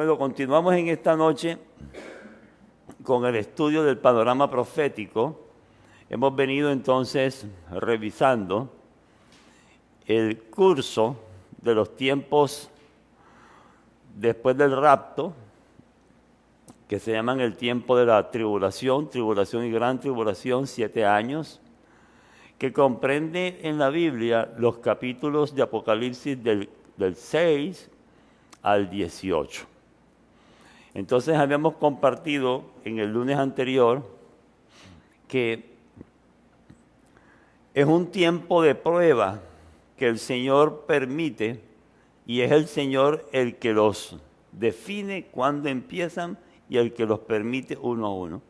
Bueno, continuamos en esta noche con el estudio del panorama profético. Hemos venido entonces revisando el curso de los tiempos después del rapto, que se llaman el tiempo de la tribulación, tribulación y gran tribulación, 7 años, que comprende en la Biblia los capítulos de Apocalipsis del 6 al 18. Entonces habíamos compartido en el lunes anterior que es un tiempo de prueba que el Señor permite y es el Señor el que los define cuándo empiezan y el que los permite uno a uno.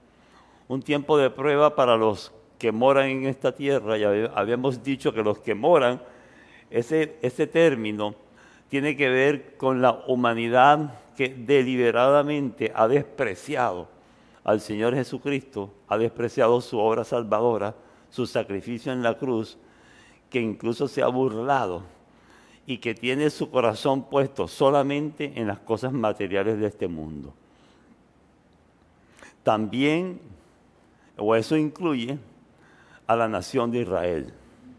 Un tiempo de prueba para los que moran en esta tierra. Ya habíamos dicho que los que moran, ese término tiene que ver con la humanidad que deliberadamente ha despreciado al Señor Jesucristo, ha despreciado su obra salvadora, su sacrificio en la cruz, que incluso se ha burlado y que tiene su corazón puesto solamente en las cosas materiales de este mundo. También, o eso incluye, a la nación de Israel,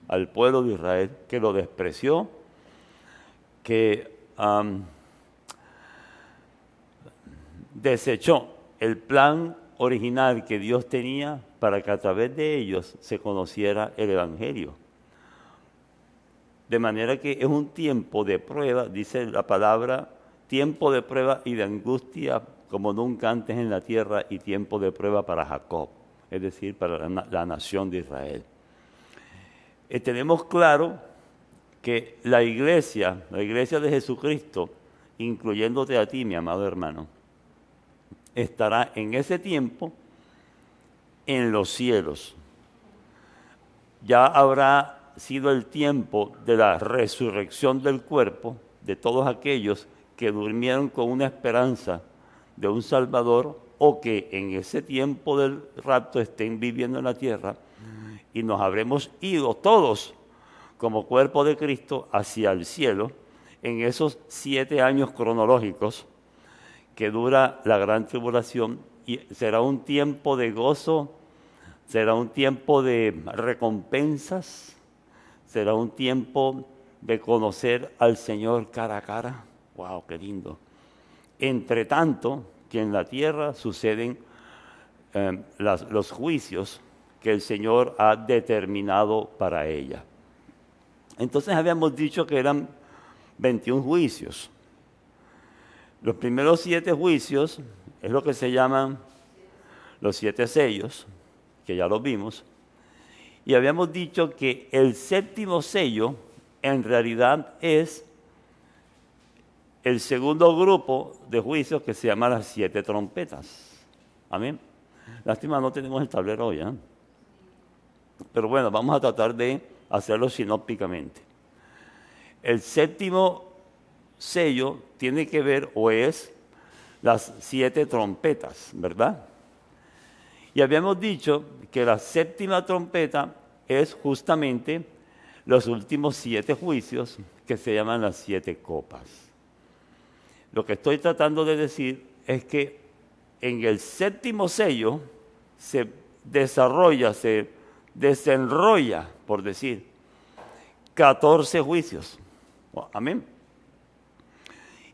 al pueblo de Israel, que lo despreció, que desechó el plan original que Dios tenía para que a través de ellos se conociera el Evangelio. De manera que es un tiempo de prueba, dice la palabra, tiempo de prueba y de angustia como nunca antes en la tierra y tiempo de prueba para Jacob, es decir, para la nación de Israel. Tenemos claro que la iglesia de Jesucristo, incluyéndote a ti, mi amado hermano, estará en ese tiempo en los cielos. Ya habrá sido el tiempo de la resurrección del cuerpo de todos aquellos que durmieron con una esperanza de un Salvador o que en ese tiempo del rapto estén viviendo en la tierra y nos habremos ido todos como cuerpo de Cristo hacia el cielo en esos 7 años cronológicos que dura la gran tribulación y será un tiempo de gozo, será un tiempo de recompensas, será un tiempo de conocer al Señor cara a cara. ¡Wow, qué lindo! Entre tanto, que en la tierra suceden los juicios que el Señor ha determinado para ella. Entonces habíamos dicho que eran 21 juicios. Los primeros 7 juicios es lo que se llaman los 7 sellos, que ya los vimos. Y habíamos dicho que el 7º sello en realidad es el segundo grupo de juicios que se llama las 7 trompetas. Amén. Lástima, no tenemos el tablero hoy, ¿eh? Pero bueno, vamos a tratar de hacerlo sinópticamente. El 7º sello tiene que ver o es las 7 trompetas, ¿verdad? Y habíamos dicho que la 7ª trompeta es justamente los últimos 7 juicios que se llaman las 7 copas. Lo que estoy tratando de decir es que en el 7º sello se desarrolla, se desenrolla, por decir, 14 juicios. Amén.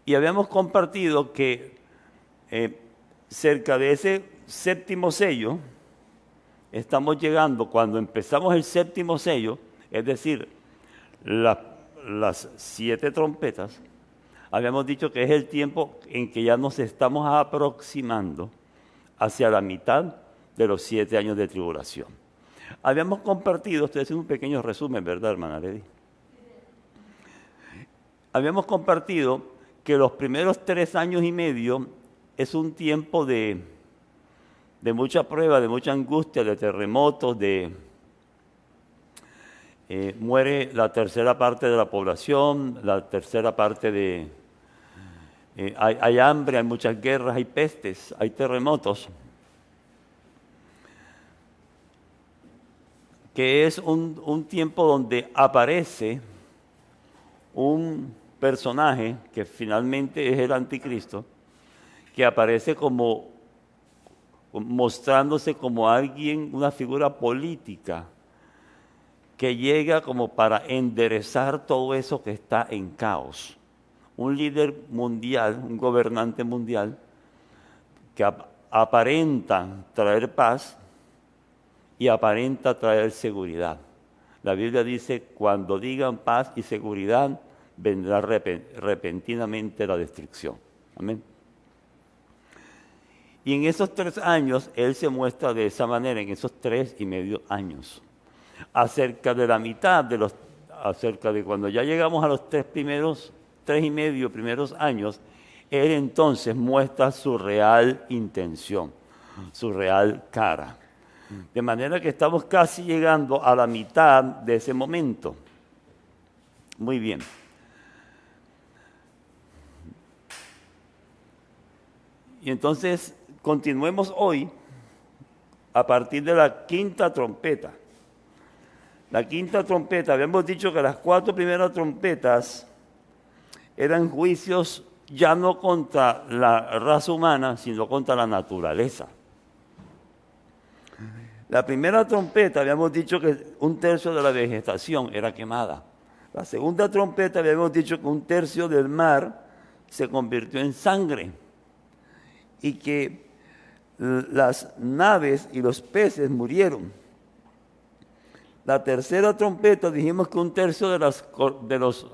Y habíamos compartido que cerca de ese 7º sello, estamos llegando, cuando empezamos el 7º sello, es decir, las 7 trompetas, habíamos dicho que es el tiempo en que ya nos estamos aproximando hacia la mitad de los 7 años de tribulación. Habíamos compartido, estoy haciendo un pequeño resumen, ¿verdad, hermana Lady? Habíamos compartido que los primeros 3 años y medio es un tiempo de mucha prueba, de mucha angustia, de terremotos, muere la tercera parte de la población, la tercera parte de... hay hambre, hay muchas guerras, hay pestes, hay terremotos, que es un tiempo donde aparece un personaje que finalmente es el anticristo, que aparece como mostrándose como alguien, una figura política, que llega como para enderezar todo eso que está en caos. Un líder mundial, un gobernante mundial, que aparenta traer paz y aparenta traer seguridad. La Biblia dice, cuando digan paz y seguridad, vendrá repentinamente la destrucción. Amén. Y en esos 3 años, Él se muestra de esa manera, en esos 3,5 años. Acerca de la mitad acerca de cuando ya llegamos a los 3,5 primeros años, Él entonces muestra su real intención, su real cara. De manera que estamos casi llegando a la mitad de ese momento. Muy bien. Y entonces continuemos hoy a partir de la 5ª trompeta. La 5ª trompeta, habíamos dicho que las 4 primeras trompetas eran juicios ya no contra la raza humana, sino contra la naturaleza. La primera trompeta, habíamos dicho que 1/3 de la vegetación era quemada. La segunda trompeta, habíamos dicho que 1/3 del mar se convirtió en sangre y que las naves y los peces murieron. La tercera trompeta, dijimos que 1/3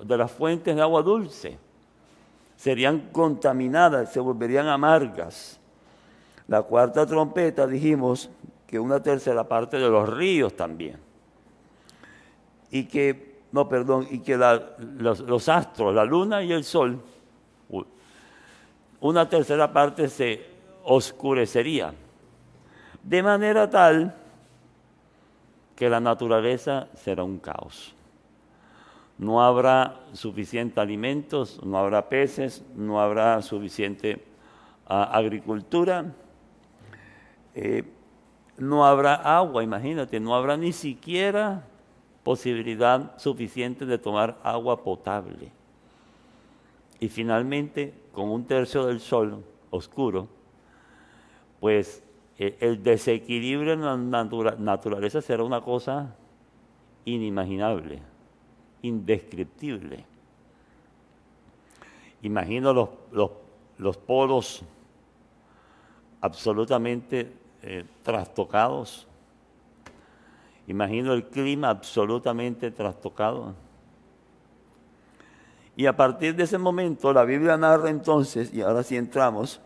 de las fuentes de agua dulce serían contaminadas, se volverían amargas. La cuarta trompeta, dijimos que 1/3 parte de los ríos también. Y que los astros, la luna y el sol, 1/3 parte se oscurecería. De manera tal que la naturaleza será un caos. No habrá suficiente alimentos, no habrá peces, no habrá suficiente agricultura, no habrá agua, imagínate, no habrá ni siquiera posibilidad suficiente de tomar agua potable. Y finalmente, con 1/3 del sol oscuro, pues el desequilibrio en la naturaleza será una cosa inimaginable, indescriptible. Imagino los polos absolutamente trastocados. Imagino el clima absolutamente trastocado. Y a partir de ese momento, la Biblia narra entonces, y ahora sí entramos,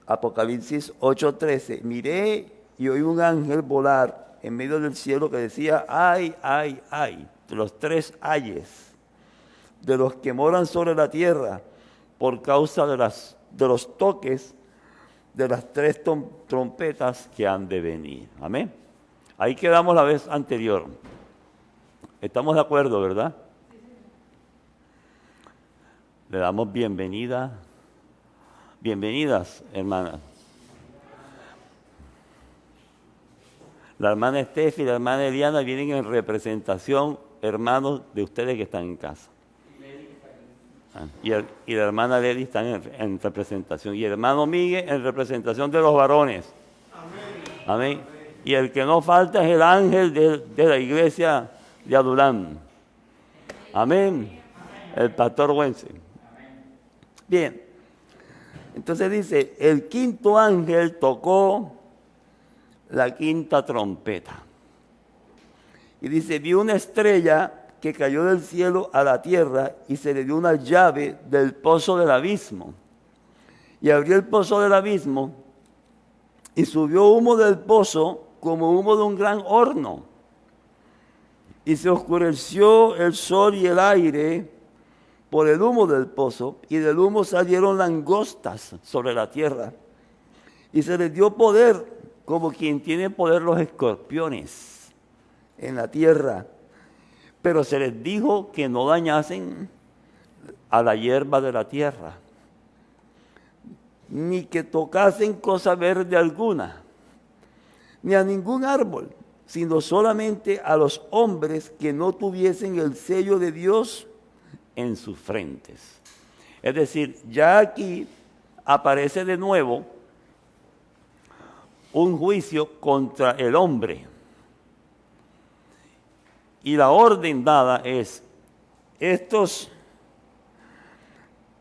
Apocalipsis 8:13, miré y oí un ángel volar en medio del cielo que decía, ay, ay, ay, de los 3 ayes, de los que moran sobre la tierra, por causa de los toques de las 3 trompetas que han de venir. Amén. Ahí quedamos la vez anterior. ¿Estamos de acuerdo, verdad? Le damos bienvenidas, hermanas. La hermana Estefi y la hermana Eliana vienen en representación, hermanos de ustedes que están en casa. Y la hermana Lely está en representación. Y el hermano Miguel en representación de los varones. Amén. Y el que no falta es el ángel de la iglesia de Adulán. Amén. El pastor Wences. Bien. Entonces dice, el 5º ángel tocó la 5ª trompeta. Y dice, vi una estrella que cayó del cielo a la tierra y se le dio una llave del pozo del abismo. Y abrió el pozo del abismo y subió humo del pozo como humo de un gran horno. Y se oscureció el sol y el aire por el humo del pozo, y del humo salieron langostas sobre la tierra. Y se les dio poder, como quien tiene poder los escorpiones en la tierra. Pero se les dijo que no dañasen a la hierba de la tierra, ni que tocasen cosa verde alguna, ni a ningún árbol, sino solamente a los hombres que no tuviesen el sello de Dios en sus frentes. Es decir, ya aquí aparece de nuevo un juicio contra el hombre. Y la orden dada es, estas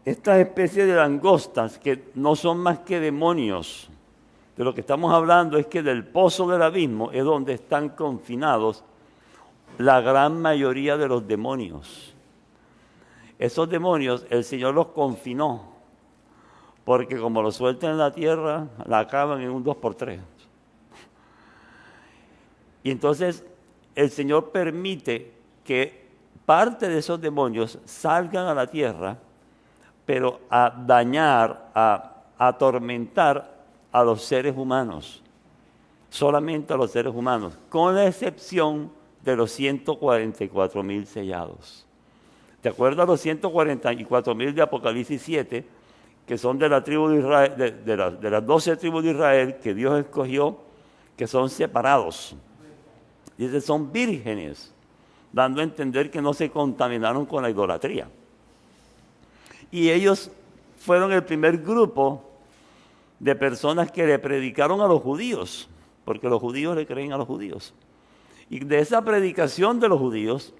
especies de langostas que no son más que demonios, de lo que estamos hablando es que del pozo del abismo es donde están confinados la gran mayoría de los demonios. Esos demonios el Señor los confinó, porque como los sueltan en la tierra, la acaban en un 2x3. Y entonces el Señor permite que parte de esos demonios salgan a la tierra, pero a dañar, a atormentar a los seres humanos, solamente a los seres humanos, con la excepción de los 144,000 sellados. ¿Te acuerdas los 144,000 de Apocalipsis 7, que son de la tribu de Israel, de las 12 tribus de Israel que Dios escogió, que son separados? Dice, son vírgenes, dando a entender que no se contaminaron con la idolatría. Y ellos fueron el primer grupo de personas que le predicaron a los judíos, porque los judíos le creen a los judíos. Y de esa predicación de los judíos,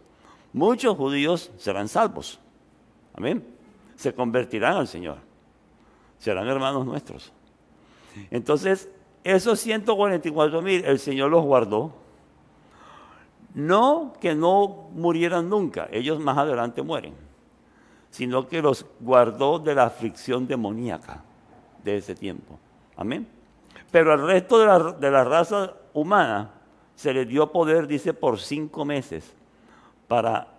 muchos judíos serán salvos. Amén. Se convertirán al Señor. Serán hermanos nuestros. Entonces, esos 144,000, el Señor los guardó. No que no murieran nunca, ellos más adelante mueren, sino que los guardó de la aflicción demoníaca de ese tiempo. Amén. Pero al resto de la raza humana se les dio poder, dice, por 5 meses para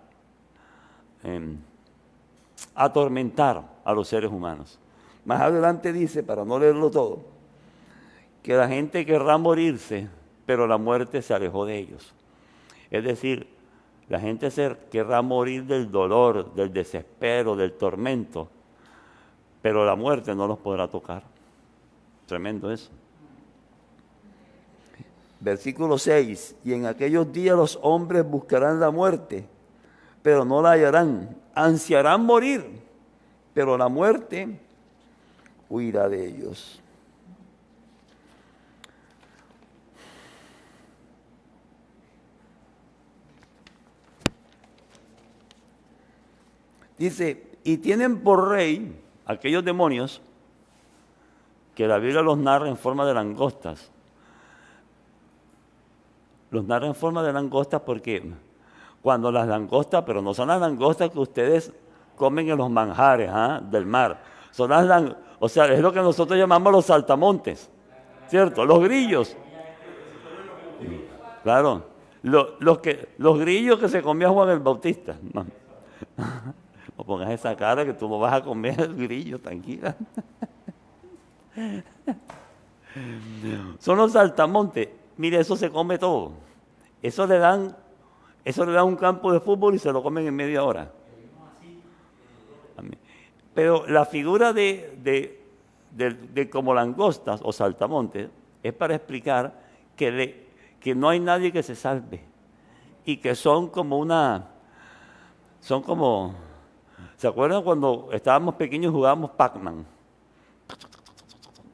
atormentar a los seres humanos. Más adelante dice, para no leerlo todo, que la gente querrá morirse, pero la muerte se alejó de ellos. Es decir, la gente se querrá morir del dolor, del desespero, del tormento, pero la muerte no los podrá tocar. Tremendo eso. Versículo 6, y en aquellos días los hombres buscarán la muerte, pero no la hallarán. Ansiarán morir, pero la muerte huirá de ellos. Dice, y tienen por rey aquellos demonios que la Biblia los narra en forma de langostas. Los narra en forma de langostas porque cuando las langostas, pero no son las langostas que ustedes comen en los manjares del mar, son o sea, es lo que nosotros llamamos los saltamontes, ¿cierto? Los grillos. Claro, los grillos que se comía Juan el Bautista. No pongas esa cara que tú no vas a comer el grillo, tranquila. Son los saltamontes. Mire, eso se come todo. Eso le dan un campo de fútbol y se lo comen en media hora. Pero la figura de como langostas o saltamontes es para explicar que no hay nadie que se salve y que son como ¿se acuerdan cuando estábamos pequeños y jugábamos Pac-Man?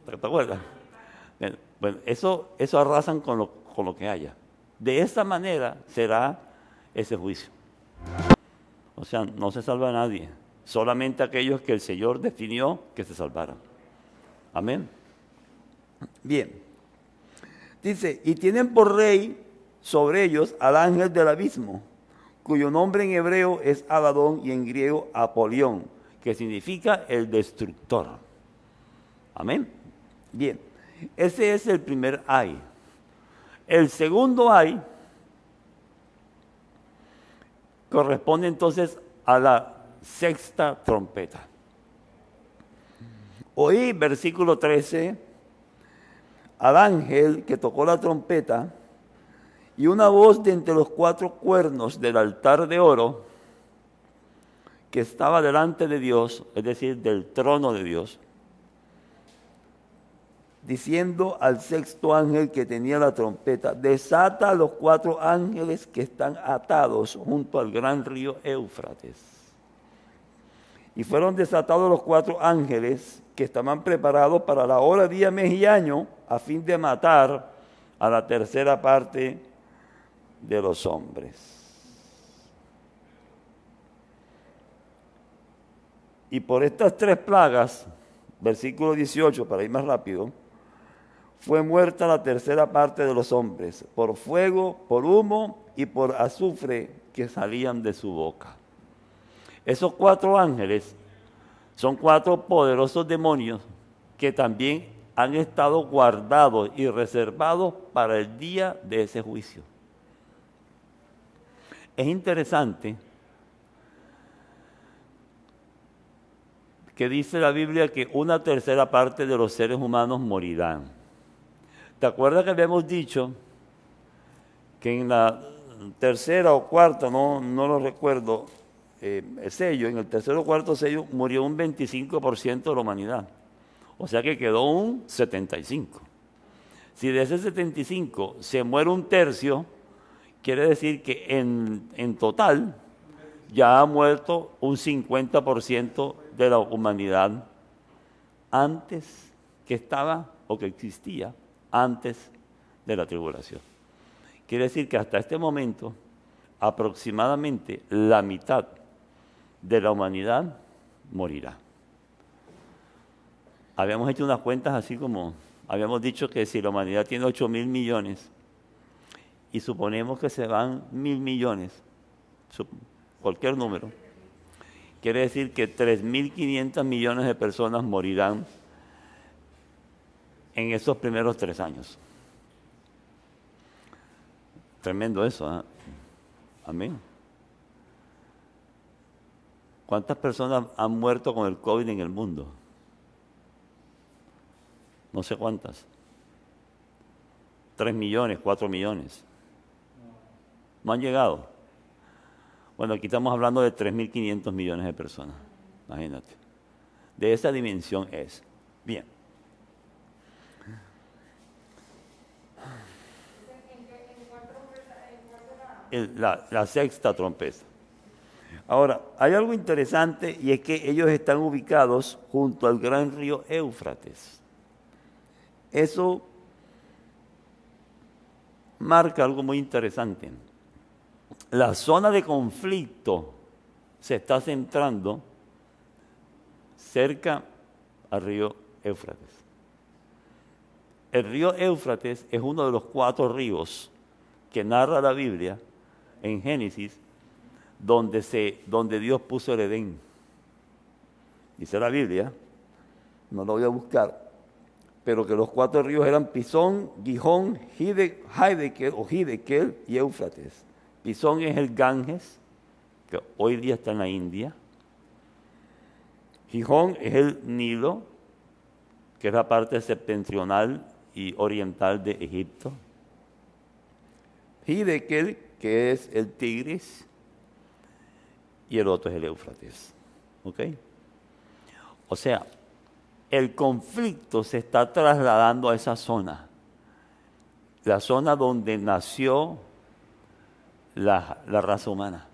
¿Te acuerdas? Bueno, eso arrasan con lo que haya. De esta manera será ese juicio. O sea, no se salva a nadie, solamente aquellos que el Señor definió que se salvaran. Amén. Bien. Dice, y tienen por rey sobre ellos al ángel del abismo, cuyo nombre en hebreo es Abadón y en griego Apolión, que significa el destructor. Amén. Bien, ese es el primer ay. El segundo ay corresponde entonces a la sexta trompeta. Oí, versículo 13, al ángel que tocó la trompeta, y una voz de entre los 4 cuernos del altar de oro que estaba delante de Dios, es decir, del trono de Dios, diciendo al sexto ángel que tenía la trompeta, desata a los 4 ángeles que están atados junto al gran río Éufrates. Y fueron desatados los 4 ángeles que estaban preparados para la hora, día, mes y año, a fin de matar a la tercera parte de los hombres. Y por estas 3 plagas, versículo 18, para ir más rápido, fue muerta la tercera parte de los hombres, por fuego, por humo y por azufre que salían de su boca. Esos 4 ángeles son 4 poderosos demonios que también han estado guardados y reservados para el día de ese juicio. Es interesante que dice la Biblia que una tercera parte de los seres humanos morirán. ¿Te acuerdas que habíamos dicho que en la tercera o cuarta, no lo recuerdo, el sello, en el tercer o cuarto sello murió un 25% de la humanidad? O sea que quedó un 75%. Si de ese 75 se muere un tercio, quiere decir que en total ya ha muerto un 50% de la humanidad antes que estaba o que existía antes de la tribulación. Quiere decir que hasta este momento aproximadamente la mitad de la humanidad morirá. Habíamos hecho unas cuentas así como, habíamos dicho que si la humanidad tiene 8.000 millones y suponemos que se van 1.000 millones, cualquier número, quiere decir que 3.500 millones de personas morirán en esos primeros 3 años. Tremendo eso, ¿eh? Amén. ¿Cuántas personas han muerto con el COVID en el mundo? No sé cuántas. 3 millones, 4 millones. No han llegado. Bueno, aquí estamos hablando de 3.500 millones de personas. Imagínate. De esa dimensión es. Bien. La sexta trompeta. Ahora, hay algo interesante y es que ellos están ubicados junto al gran río Éufrates. Eso marca algo muy interesante. La zona de conflicto se está centrando cerca al río Éufrates. El río Éufrates es uno de los 4 ríos que narra la Biblia en Génesis, donde Dios puso el Edén. Dice la Biblia, no lo voy a buscar, pero que los 4 ríos eran Pisón, Gihón, Hiddekel y Éufrates. Pisón es el Ganges, que hoy día está en la India. Gihón es el Nilo, que es la parte septentrional y oriental de Egipto. Hiddekel, que es el Tigris, y el otro es el Éufrates. ¿Ok? O sea, el conflicto se está trasladando a esa zona, la zona donde nació la raza humana.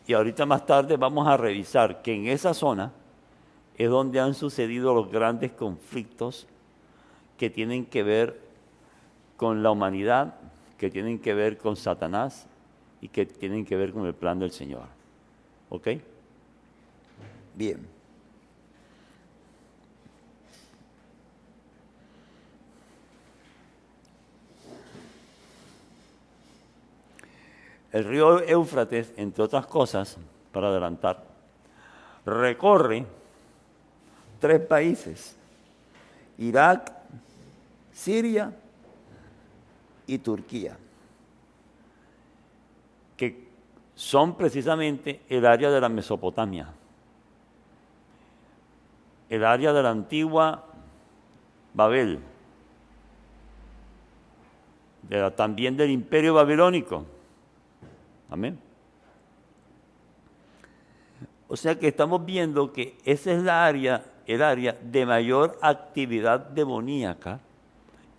Y ahorita más tarde vamos a revisar que en esa zona es donde han sucedido los grandes conflictos que tienen que ver con la humanidad, que tienen que ver con Satanás y que tienen que ver con el plan del Señor. ¿Ok? Bien. El río Éufrates, entre otras cosas, para adelantar, recorre 3 países: Irak, Siria y Turquía, que son precisamente el área de la Mesopotamia, el área de la antigua Babel, también del imperio babilónico. Amén. O sea que estamos viendo que esa es el área de mayor actividad demoníaca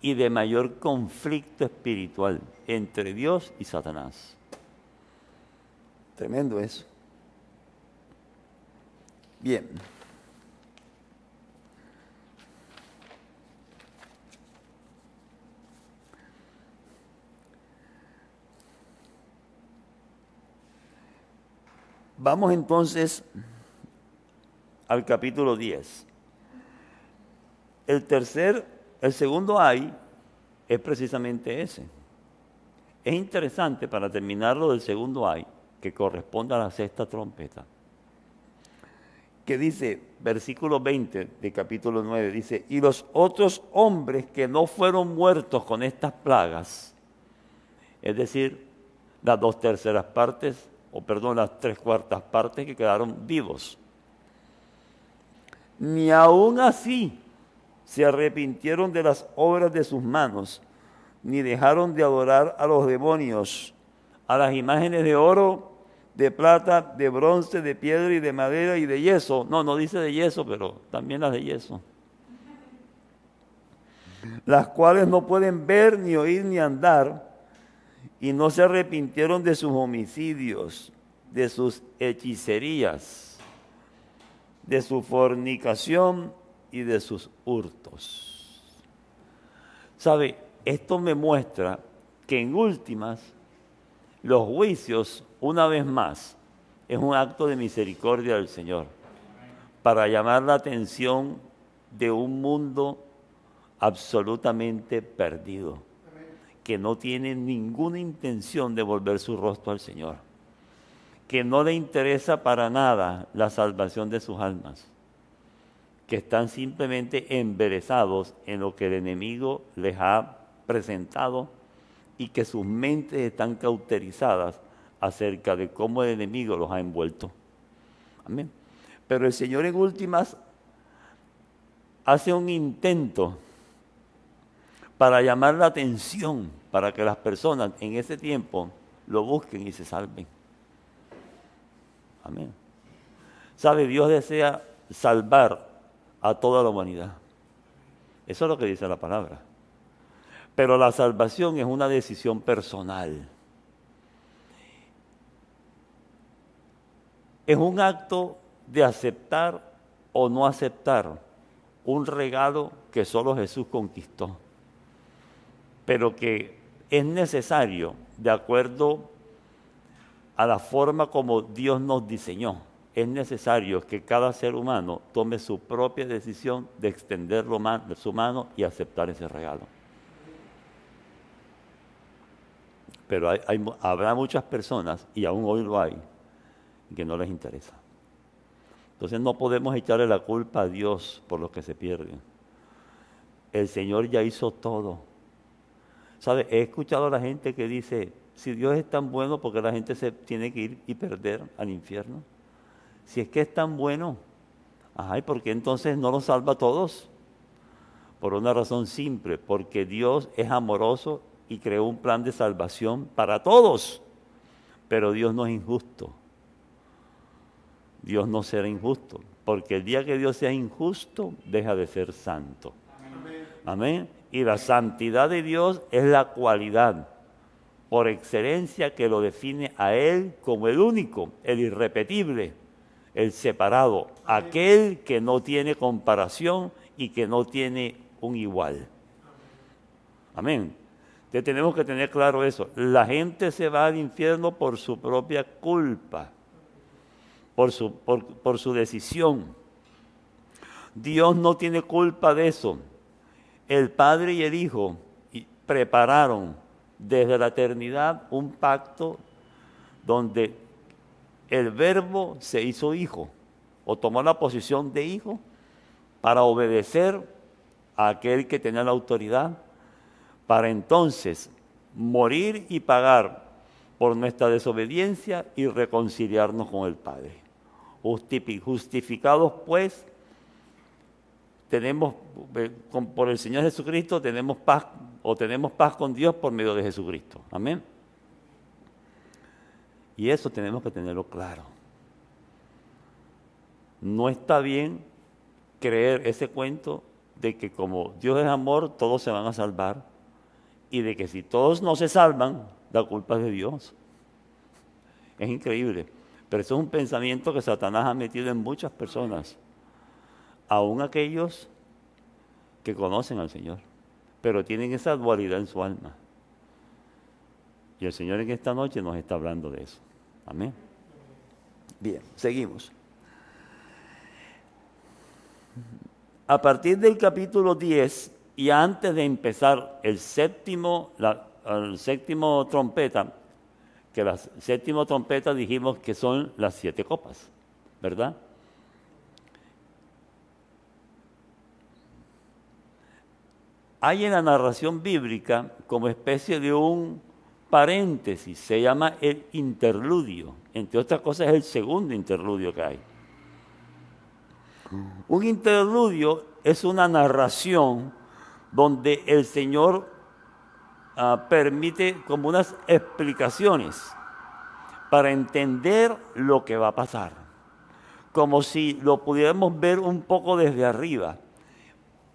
y de mayor conflicto espiritual entre Dios y Satanás. Tremendo eso. Bien. Vamos entonces al capítulo 10. El segundo ay es precisamente ese. Es interesante para terminar lo del segundo ay, que corresponde a la sexta trompeta, que dice, versículo 20 de capítulo 9, dice, y los otros hombres que no fueron muertos con estas plagas, es decir, las 2/3 partes, las 3/4 partes que quedaron vivos, ni aun así se arrepintieron de las obras de sus manos, ni dejaron de adorar a los demonios, a las imágenes de oro, de plata, de bronce, de piedra y de madera y de yeso. No dice de yeso, pero también las de yeso. Las cuales no pueden ver, ni oír, ni andar, y no se arrepintieron de sus homicidios, de sus hechicerías, de su fornicación y de sus hurtos. ¿Sabe? Esto me muestra que en últimas, los juicios, una vez más, es un acto de misericordia del Señor para llamar la atención de un mundo absolutamente perdido, que no tiene ninguna intención de volver su rostro al Señor, que no le interesa para nada la salvación de sus almas, que están simplemente embelesados en lo que el enemigo les ha presentado y que sus mentes están cauterizadas acerca de cómo el enemigo los ha envuelto. Amén. Pero el Señor en últimas hace un intento para llamar la atención, para que las personas en ese tiempo lo busquen y se salven. Amén. ¿Sabe? Dios desea salvar a toda la humanidad. Eso es lo que dice la palabra. Pero la salvación es una decisión personal. Es un acto de aceptar o no aceptar un regalo que solo Jesús conquistó, pero que es necesario de acuerdo a la forma como Dios nos diseñó. Es necesario que cada ser humano tome su propia decisión de extender su mano y aceptar ese regalo. Pero habrá muchas personas, y aún hoy lo hay, que no les interesa. Entonces no podemos echarle la culpa a Dios por los que se pierden. El Señor ya hizo todo. ¿Sabe? He escuchado a la gente que dice, si Dios es tan bueno, ¿por qué la gente se tiene que ir y perder al infierno? Si es que es tan bueno, ¿y por qué entonces no los salva a todos? Por una razón simple, porque Dios es amoroso y creó un plan de salvación para todos. Pero Dios no es injusto. Dios no será injusto, porque el día que Dios sea injusto, deja de ser santo. Amén. Y la santidad de Dios es la cualidad por excelencia que lo define a Él como el único, el irrepetible, el separado, aquel que no tiene comparación y que no tiene un igual. Amén. Entonces tenemos que tener claro eso. La gente se va al infierno por su propia culpa, por su decisión. Dios no tiene culpa de eso. El Padre y el Hijo prepararon desde la eternidad un pacto donde el Verbo se hizo hijo o tomó la posición de hijo para obedecer a aquel que tenía la autoridad, para entonces morir y pagar por nuestra desobediencia y reconciliarnos con el Padre. Justificados pues, tenemos por el Señor Jesucristo tenemos paz con Dios por medio de Jesucristo. Amén. Y eso tenemos que tenerlo claro. No está bien creer ese cuento de que como Dios es amor, todos se van a salvar, y de que si todos no se salvan, la culpa es de Dios. Es increíble. Pero eso es un pensamiento que Satanás ha metido en muchas personas, aún aquellos que conocen al Señor, pero tienen esa dualidad en su alma. Y el Señor en esta noche nos está hablando de eso. Amén. Bien, seguimos. A partir del capítulo 10 y antes de empezar el séptimo trompeta, que la séptima trompeta dijimos que son las 7 copas, ¿verdad? Hay en la narración bíblica como especie de un paréntesis, se llama el interludio. Entre otras cosas es el segundo interludio que hay. Un interludio es una narración donde el Señor permite como unas explicaciones para entender lo que va a pasar, como si lo pudiéramos ver un poco desde arriba.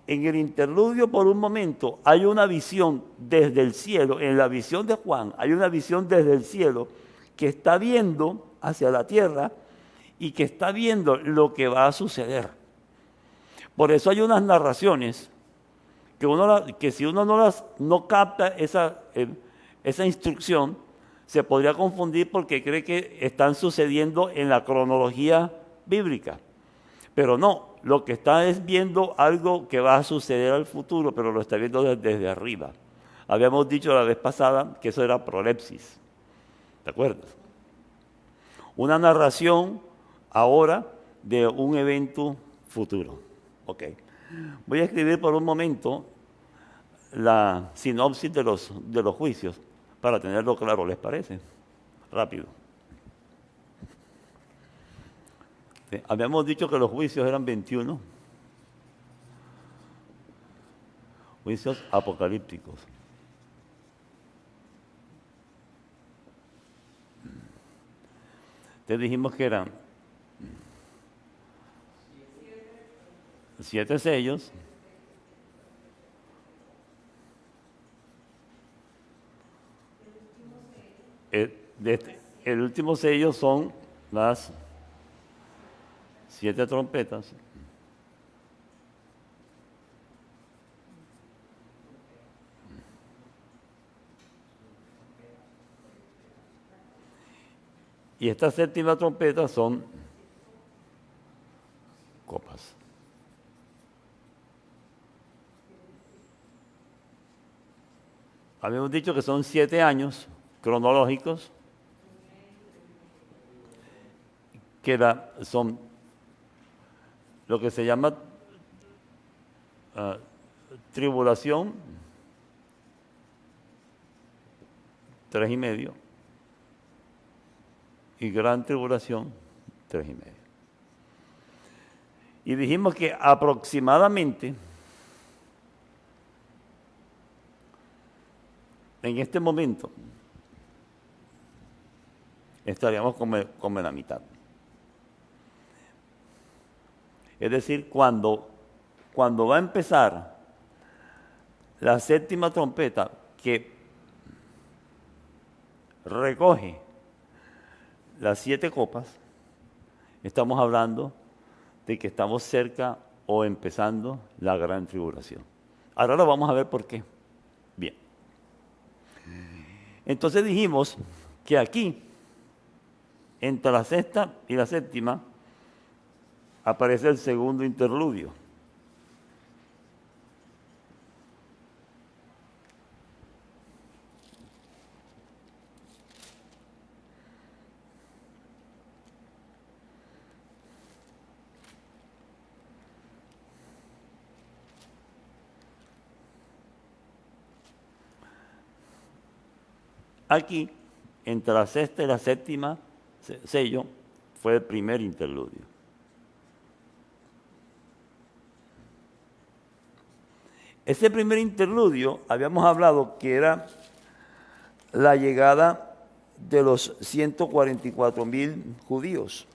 En el interludio, por un momento, hay una visión desde el cielo. En la visión de Juan hay una visión desde el cielo que está viendo hacia la tierra y que está viendo lo que va a suceder. Por eso hay unas narraciones que si uno no capta esa instrucción, se podría confundir porque cree que están sucediendo en la cronología bíblica. Pero no, lo que está es viendo algo que va a suceder al futuro, pero lo está viendo desde arriba. Habíamos dicho la vez pasada que eso era prolepsis. ¿Te acuerdas? Una narración ahora de un evento futuro. Ok. Voy a escribir por un momento la sinopsis de los juicios para tenerlo claro, ¿les parece? Rápido. Habíamos dicho que los juicios eran 21 juicios apocalípticos. Te dijimos que eran 7 sellos, el último sello son las 7 trompetas. Y esta séptima trompeta son copas. Habíamos dicho que son 7 años cronológicos, que son lo que se llama tribulación, 3,5, y gran tribulación, 3,5. Y dijimos que aproximadamente en este momento estaríamos como en la mitad. Es decir, cuando va a empezar la séptima trompeta que recoge las 7 copas, estamos hablando de que estamos cerca o empezando la gran tribulación. Ahora lo vamos a ver por qué. Bien. Entonces dijimos que aquí, entre la sexta y la séptima, aparece el segundo interludio. Aquí, entre la sexta y la séptima sello, fue el primer interludio. Ese primer interludio, habíamos hablado que era la llegada de los 144,000 judíos.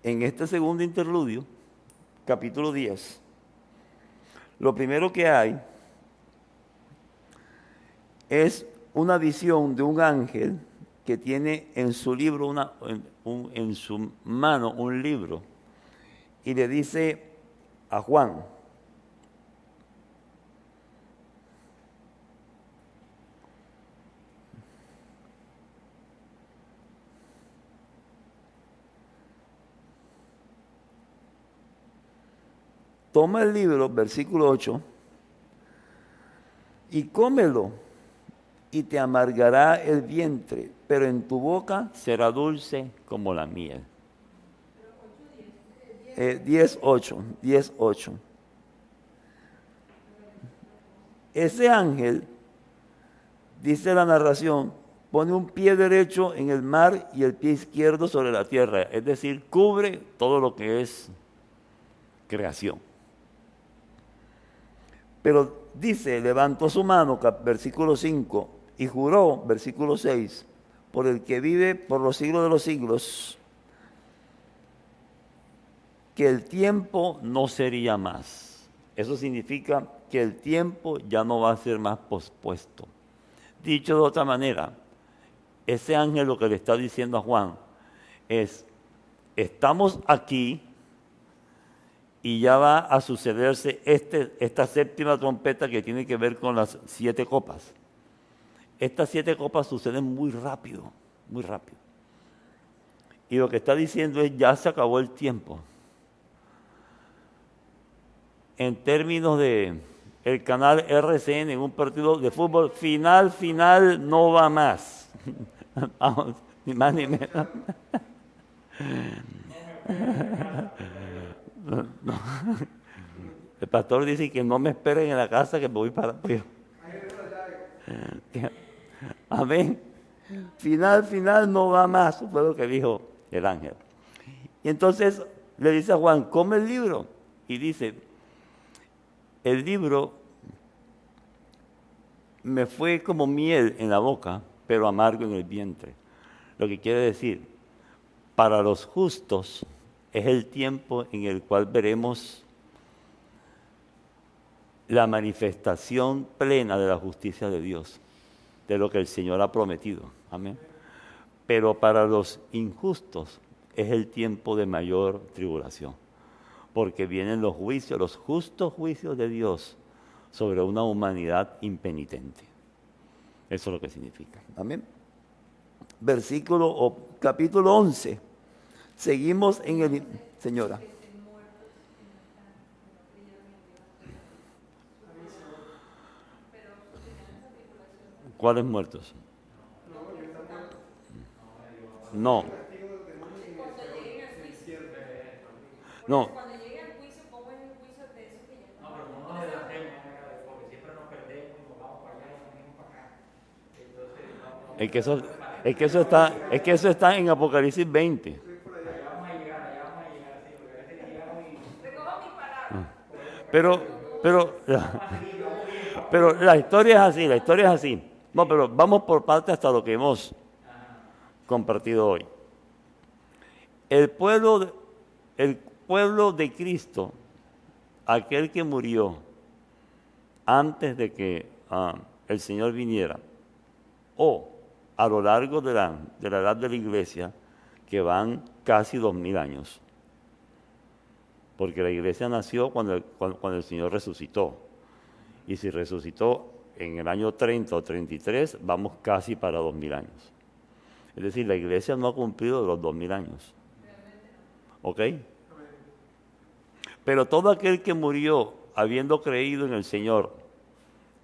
En este segundo interludio, capítulo 10, lo primero que hay es una visión de un ángel que tiene en su libro en su mano un libro y le dice a Juan: toma el libro, versículo 8, y cómelo, y te amargará el vientre, pero en tu boca será dulce como la miel. 10:8. Ese ángel, dice la narración, pone un pie derecho en el mar y el pie izquierdo sobre la tierra, es decir, cubre todo lo que es creación. Pero dice, levantó su mano, versículo 5, y juró, versículo 6, por el que vive por los siglos de los siglos, que el tiempo no sería más. Eso significa que el tiempo ya no va a ser más pospuesto. Dicho de otra manera, ese ángel lo que le está diciendo a Juan es: estamos aquí y ya va a sucederse esta séptima trompeta que tiene que ver con las 7 copas. Estas 7 copas suceden muy rápido, muy rápido. Y lo que está diciendo es: ya se acabó el tiempo. En términos de el canal RCN en un partido de fútbol, final, no va más. Vamos, ni más ni menos. No. El pastor dice que no me esperen en la casa, que me voy para arriba. Amén. Final no va más. Eso fue lo que dijo el ángel. Y entonces le dice a Juan: come el libro. Y dice: el libro me fue como miel en la boca, pero amargo en el vientre. Lo que quiere decir, para los justos es el tiempo en el cual veremos la manifestación plena de la justicia de Dios, de lo que el Señor ha prometido. Amén. Pero para los injustos es el tiempo de mayor tribulación, porque vienen los juicios, los justos juicios de Dios sobre una humanidad impenitente. Eso es lo que significa. Amén. Capítulo 11. Seguimos en el... Señora. ¿Cuáles muertos? No. No. Cuando llegue al juicio, ¿cómo es el juicio de esos que ya están? No, pero no nos adelantemos, porque siempre nos perdemos y nos vamos para allá y nos venimos para acá. Entonces, Es que eso está en Apocalipsis 20. allá vamos a llegar, sí, porque a veces llegamos y... Recojo mis palabras. Pero la historia es así. No, pero vamos por parte hasta lo que hemos compartido hoy. El pueblo de Cristo, aquel que murió antes de que el Señor viniera, o a lo largo de la edad de la iglesia, que van casi 2000 años, porque la iglesia nació cuando el Señor resucitó, y si resucitó en el año 30 o 33, vamos casi para 2000 años. Es decir, la iglesia no ha cumplido los 2000 años. ¿Ok? Pero todo aquel que murió habiendo creído en el Señor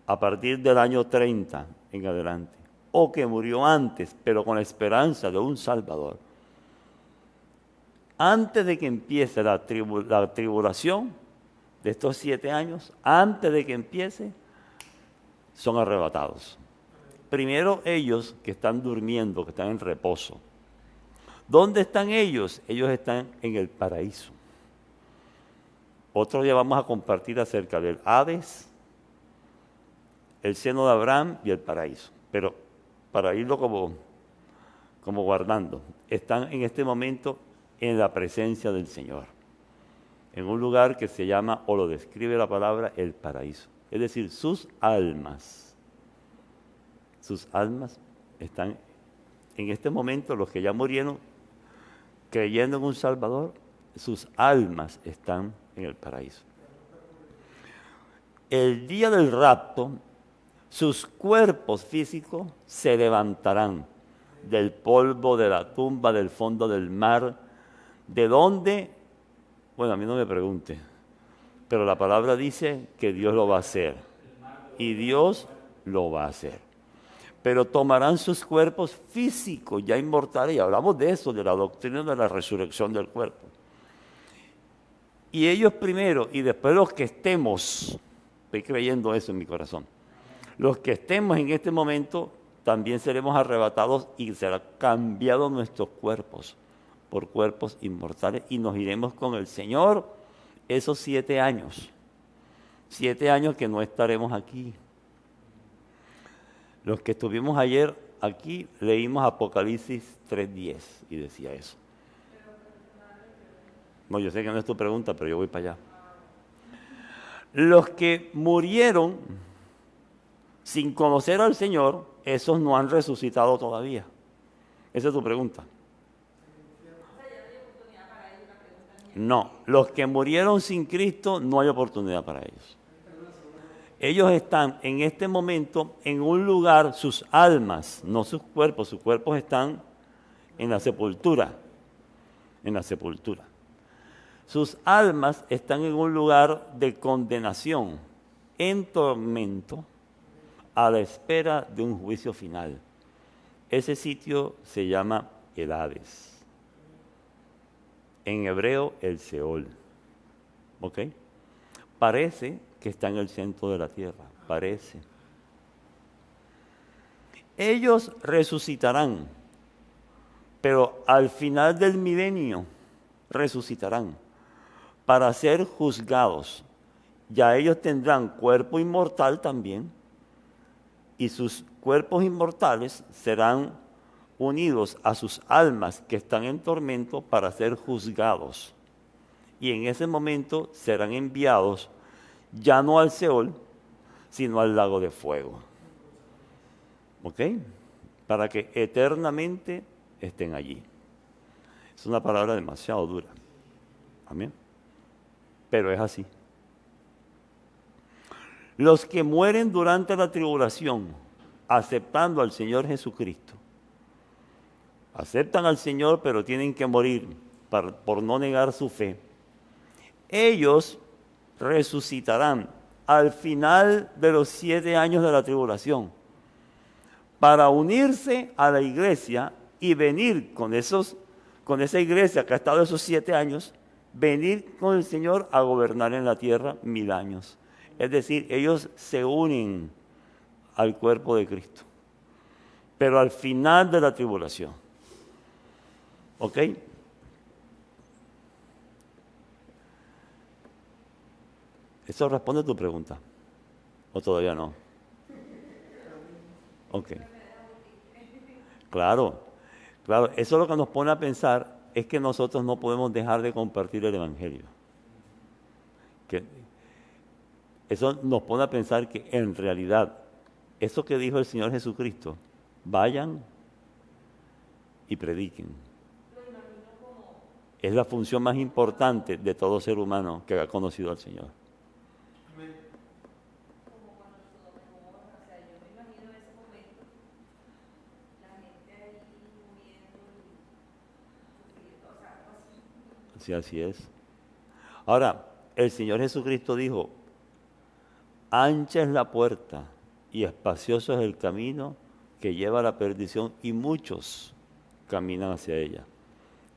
a partir del año 30 en adelante, o que murió antes, pero con la esperanza de un Salvador, antes de que empiece la tribulación de estos 7 años, antes de que empiece, son arrebatados. Primero ellos que están durmiendo, que están en reposo. ¿Dónde están ellos? Ellos están en el paraíso. Otro día vamos a compartir acerca del Hades, el seno de Abraham y el paraíso. Pero para irlo como guardando, están en este momento en la presencia del Señor, en un lugar que se llama, o lo describe la palabra, el paraíso. Es decir, sus almas están en este momento, los que ya murieron creyendo en un Salvador, sus almas están en el paraíso. El día del rapto, sus cuerpos físicos se levantarán del polvo de la tumba, del fondo del mar, de donde, bueno, a mí no me pregunte, pero la palabra dice que Dios lo va a hacer, y Dios lo va a hacer. Pero tomarán sus cuerpos físicos, ya inmortales, y hablamos de eso, de la doctrina de la resurrección del cuerpo. Y ellos primero, y después los que estemos, estoy creyendo eso en mi corazón, los que estemos en este momento, también seremos arrebatados y será cambiado nuestros cuerpos por cuerpos inmortales y nos iremos con el Señor esos 7 años. 7 años que no estaremos aquí. Los que estuvimos ayer aquí leímos Apocalipsis 3:10 y decía eso. No, yo sé que no es tu pregunta, pero yo voy para allá. Los que murieron sin conocer al Señor, esos no han resucitado todavía. Esa es tu pregunta. No, los que murieron sin Cristo no hay oportunidad para ellos. Ellos están en este momento en un lugar, sus almas, no sus cuerpos están en la sepultura, en la sepultura. Sus almas están en un lugar de condenación, en tormento, a la espera de un juicio final. Ese sitio se llama el Hades. En hebreo, el Seol. ¿Ok? Parece que está en el centro de la tierra. Parece. Ellos resucitarán, pero al final del milenio resucitarán para ser juzgados. Ya ellos tendrán cuerpo inmortal también, y sus cuerpos inmortales serán unidos a sus almas que están en tormento para ser juzgados. Y en ese momento serán enviados ya no al Seol, sino al lago de fuego. ¿Ok? Para que eternamente estén allí. Es una palabra demasiado dura. Amén. Pero es así. Los que mueren durante la tribulación, aceptando al Señor Jesucristo, aceptan al Señor, pero tienen que morir por no negar su fe. Ellos resucitarán al final de los 7 años de la tribulación para unirse a la iglesia y venir con esa iglesia que ha estado esos 7 años, venir con el Señor a gobernar en la tierra 1000 años. Es decir, ellos se unen al cuerpo de Cristo, pero al final de la tribulación. ¿Ok? ¿Eso responde a tu pregunta? ¿O todavía no? Ok. Claro, claro. Eso lo que nos pone a pensar es que nosotros no podemos dejar de compartir el Evangelio. Eso nos pone a pensar que en realidad, eso que dijo el Señor Jesucristo, vayan y prediquen. Es la función más importante de todo ser humano que ha conocido al Señor. Como cuando Sodoma y Gomorra, o sea, yo me imagino ese momento, la gente ahí muriendo y sufriendo, o sea, algo así. Sí, así es. Ahora, el Señor Jesucristo dijo, ancha es la puerta y espacioso es el camino que lleva a la perdición y muchos caminan hacia ella.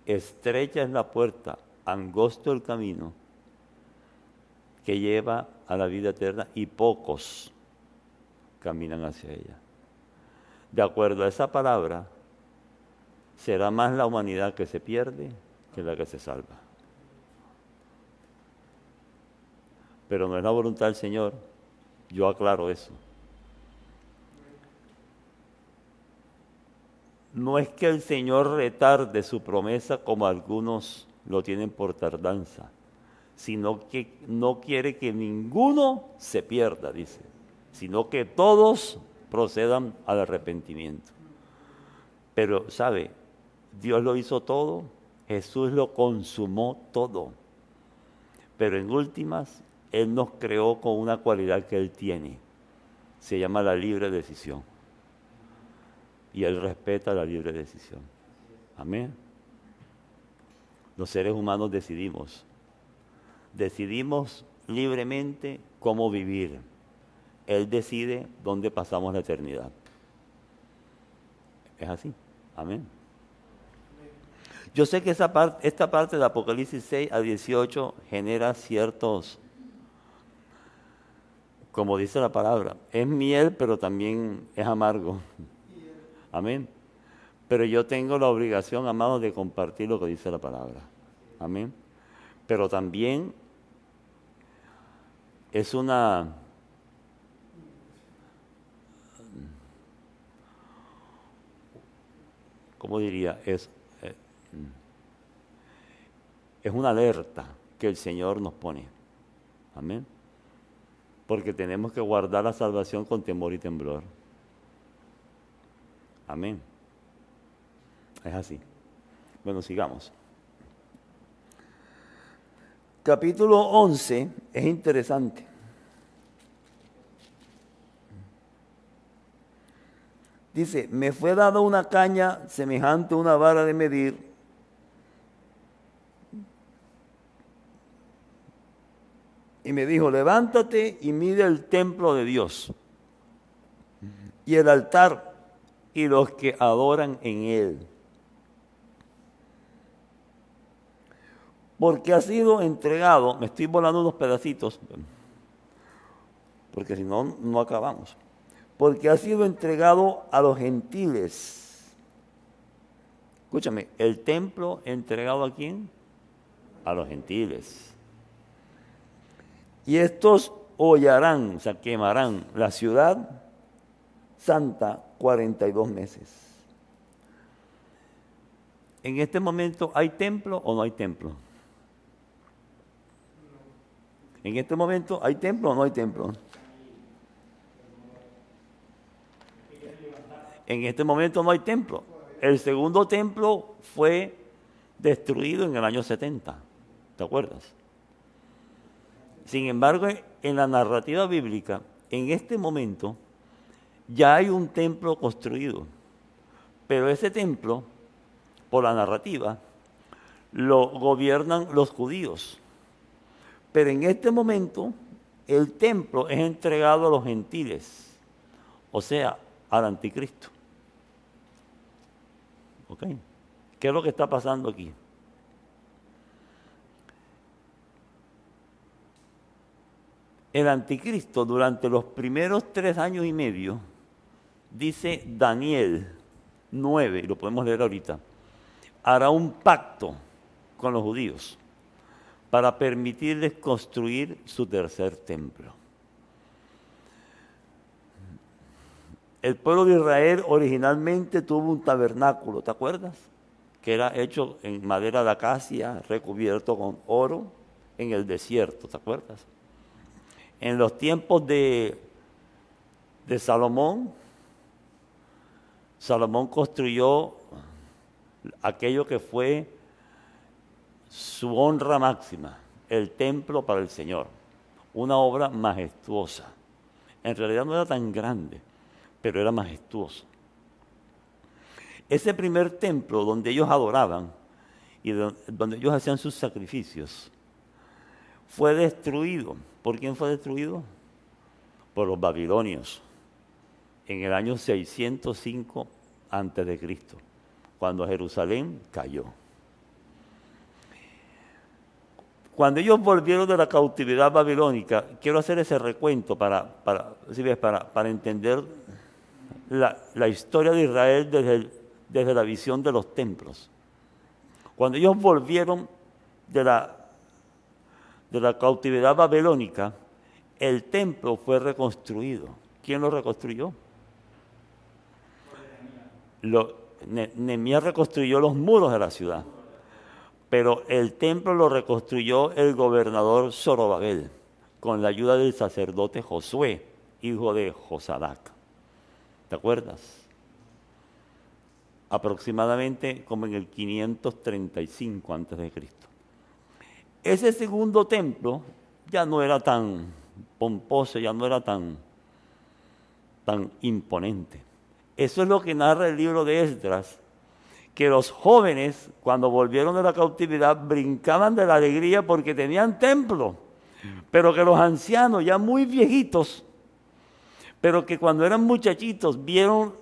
Estrecha es la puerta, angosto el camino que lleva a la vida eterna y pocos caminan hacia ella. De acuerdo a esa palabra, será más la humanidad que se pierde que la que se salva. Pero no es la voluntad del Señor, yo aclaro eso. No es que el Señor retarde su promesa como algunos lo tienen por tardanza, sino que no quiere que ninguno se pierda, dice, sino que todos procedan al arrepentimiento. Pero, ¿sabe? Dios lo hizo todo, Jesús lo consumó todo. Pero en últimas, Él nos creó con una cualidad que Él tiene. Se llama la libre decisión. Y Él respeta la libre decisión. Amén. Los seres humanos decidimos. Decidimos libremente cómo vivir. Él decide dónde pasamos la eternidad. Es así. Amén. Yo sé que esta parte de Apocalipsis 6 a 18 genera ciertos, como dice la palabra, es miel, pero también es amargo. Amén. Pero yo tengo la obligación, amados, de compartir lo que dice la palabra. Amén. Pero también es una... ¿Cómo diría? Es una alerta que el Señor nos pone. Amén. Porque tenemos que guardar la salvación con temor y temblor. Amén. Es así. Bueno, sigamos. Capítulo 11 es interesante. Dice, me fue dada una caña semejante a una vara de medir, y me dijo, levántate y mide el templo de Dios y el altar y los que adoran en él. Porque ha sido entregado, me estoy volando unos pedacitos, porque si no, no acabamos. Porque ha sido entregado a los gentiles. Escúchame, el templo entregado ¿a quién? A los gentiles. Y estos hollarán, o sea, quemarán la ciudad santa 42 meses. En este momento, ¿hay templo o no hay templo? En este momento, ¿hay templo o no hay templo? En este momento no hay templo. El segundo templo fue destruido en el año 70. ¿Te acuerdas? Sin embargo, en la narrativa bíblica, en este momento, ya hay un templo construido. Pero ese templo, por la narrativa, lo gobiernan los judíos. Pero en este momento, el templo es entregado a los gentiles, o sea, al anticristo. ¿Ok? ¿Qué es lo que está pasando aquí? El anticristo durante los primeros 3 años y medio, dice Daniel 9, y lo podemos leer ahorita, hará un pacto con los judíos para permitirles construir su tercer templo. El pueblo de Israel originalmente tuvo un tabernáculo, ¿te acuerdas? Que era hecho en madera de acacia, recubierto con oro, en el desierto, ¿te acuerdas? En los tiempos de Salomón, Salomón construyó aquello que fue su honra máxima, el templo para el Señor, una obra majestuosa. En realidad no era tan grande, pero era majestuoso. Ese primer templo donde ellos adoraban y donde ellos hacían sus sacrificios, fue destruido. ¿Por quién fue destruido? Por los babilonios, en el año 605 a.C., cuando Jerusalén cayó. Cuando ellos volvieron de la cautividad babilónica, quiero hacer ese recuento para entender la historia de Israel desde la visión de los templos. Cuando ellos volvieron de la cautividad babilónica, el templo fue reconstruido. ¿Quién lo reconstruyó? Nehemías reconstruyó los muros de la ciudad, pero el templo lo reconstruyó el gobernador Zorobabel, con la ayuda del sacerdote Josué, hijo de Josadac. ¿Te acuerdas? aproximadamente como en el 535 a.C. Ese segundo templo ya no era tan pomposo, ya no era tan imponente. Eso es lo que narra el libro de Esdras, que los jóvenes, cuando volvieron de la cautividad, brincaban de la alegría porque tenían templo, pero que los ancianos, ya muy viejitos, pero que cuando eran muchachitos vieron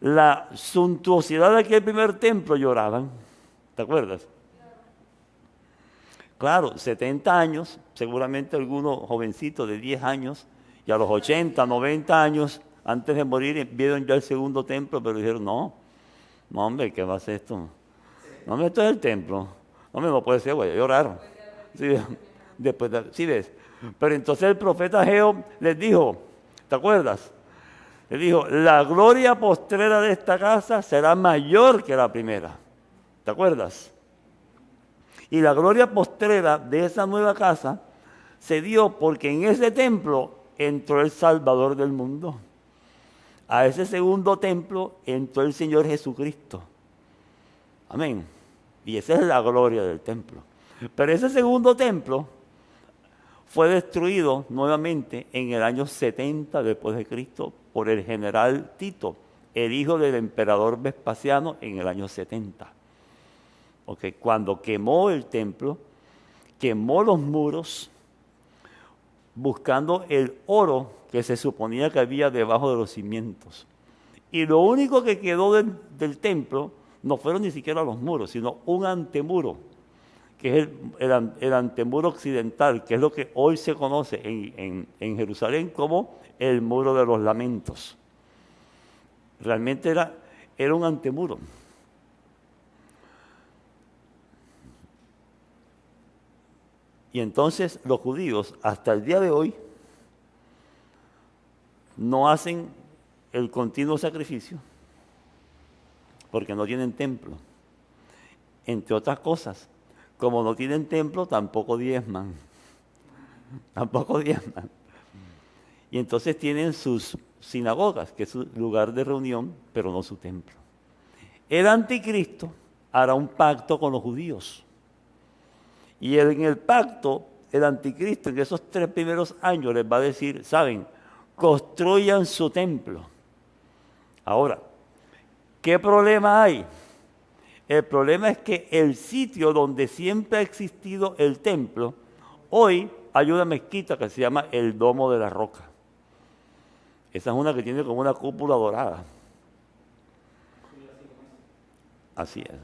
la suntuosidad de aquel primer templo, lloraban. ¿Te acuerdas? Claro, 70 años, seguramente algunos jovencitos de 10 años, y a los 80, 90 años, antes de morir, vieron ya el segundo templo, pero dijeron, no, hombre, ¿qué va a ser esto? No, hombre, esto es el templo. Hombre, no puede ser, voy a llorar. Sí, ¿sí ves? Pero entonces el profeta Ageo les dijo, ¿te acuerdas? Les dijo, la gloria postrera de esta casa será mayor que la primera. ¿Te acuerdas? Y la gloria postrera de esa nueva casa se dio porque en ese templo entró el Salvador del mundo. A ese segundo templo entró el Señor Jesucristo. Amén. Y esa es la gloria del templo. Pero ese segundo templo fue destruido nuevamente en el año 70 después de Cristo por el general Tito, el hijo del emperador Vespasiano, en el año 70. Cuando quemó el templo, quemó los muros, buscando el oro que se suponía que había debajo de los cimientos. Y lo único que quedó del templo no fueron ni siquiera los muros, sino un antemuro, que es el antemuro occidental, que es lo que hoy se conoce en Jerusalén como el muro de los lamentos. Realmente era un antemuro. Y entonces los judíos, hasta el día de hoy, no hacen el continuo sacrificio porque no tienen templo. Entre otras cosas, como no tienen templo, tampoco diezman. Y entonces tienen sus sinagogas, que es su lugar de reunión, pero no su templo. El anticristo hará un pacto con los judíos. Y en el pacto, el anticristo en esos 3 primeros años les va a decir, ¿saben? Construyan su templo. Ahora, ¿qué problema hay? El problema es que el sitio donde siempre ha existido el templo, hoy hay una mezquita que se llama el Domo de la Roca. Esa es una que tiene como una cúpula dorada. Así es.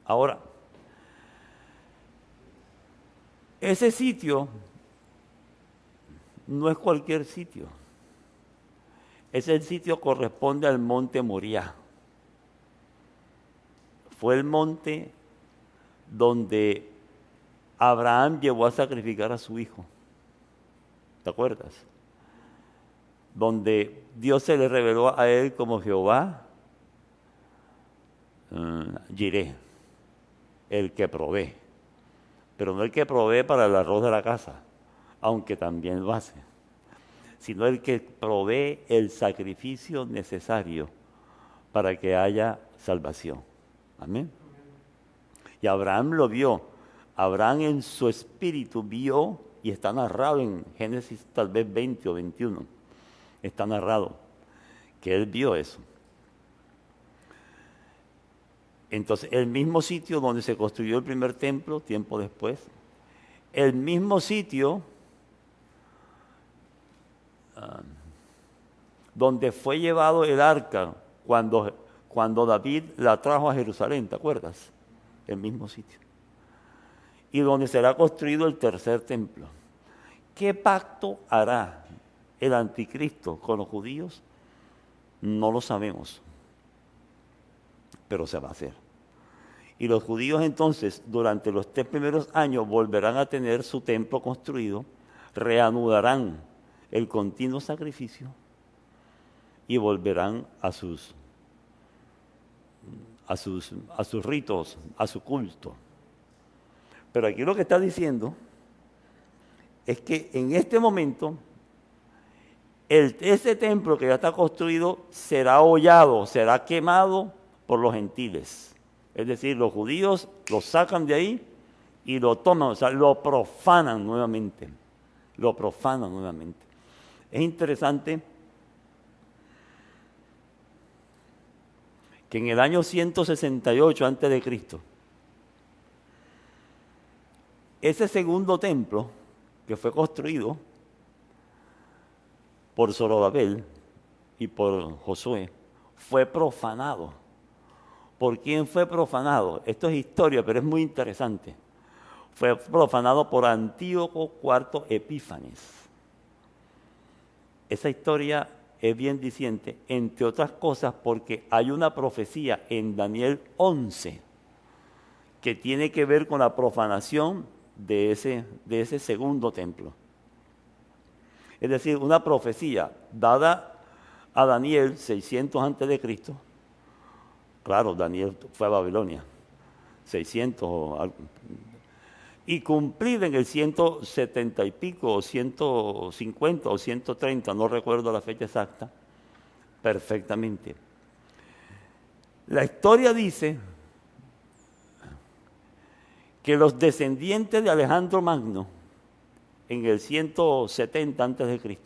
Ahora, ese sitio no es cualquier sitio. Ese sitio corresponde al monte Moriah. Fue el monte donde Abraham llevó a sacrificar a su hijo. ¿Te acuerdas? Donde Dios se le reveló a él como Jehová Jireh, el que provee. Pero no el que provee para el arroz de la casa, aunque también lo hace, sino el que provee el sacrificio necesario para que haya salvación. Amén. Y Abraham lo vio. Abraham en su espíritu vio, y está narrado en Génesis tal vez 20 o 21, está narrado que él vio eso. Entonces, el mismo sitio donde se construyó el primer templo, tiempo después, el mismo sitio donde fue llevado el arca cuando David la trajo a Jerusalén, ¿te acuerdas? El mismo sitio. Y donde será construido el tercer templo. ¿Qué pacto hará el anticristo con los judíos? No lo sabemos, pero se va a hacer. Y los judíos entonces, durante los 3 primeros años, volverán a tener su templo construido, reanudarán el continuo sacrificio y volverán a sus ritos, a su culto. Pero aquí lo que está diciendo es que en este momento ese templo que ya está construido será hollado, será quemado por los gentiles. Es decir, los judíos lo sacan de ahí y lo toman, o sea, lo profanan nuevamente. Lo profanan nuevamente. Es interesante que en el año 168 a.C., ese segundo templo que fue construido por Zorobabel y por Josué fue profanado. ¿Por quién fue profanado? Esto es historia, pero es muy interesante. Fue profanado por Antíoco IV Epífanes. Esa historia es bien diciente, entre otras cosas porque hay una profecía en Daniel 11 que tiene que ver con la profanación de ese segundo templo. Es decir, una profecía dada a Daniel 600 a.C. Claro, Daniel fue a Babilonia, 600, y cumplida en el 170 y pico, o 150 o 130, no recuerdo la fecha exacta, perfectamente. La historia dice que los descendientes de Alejandro Magno, en el 170 a.C.,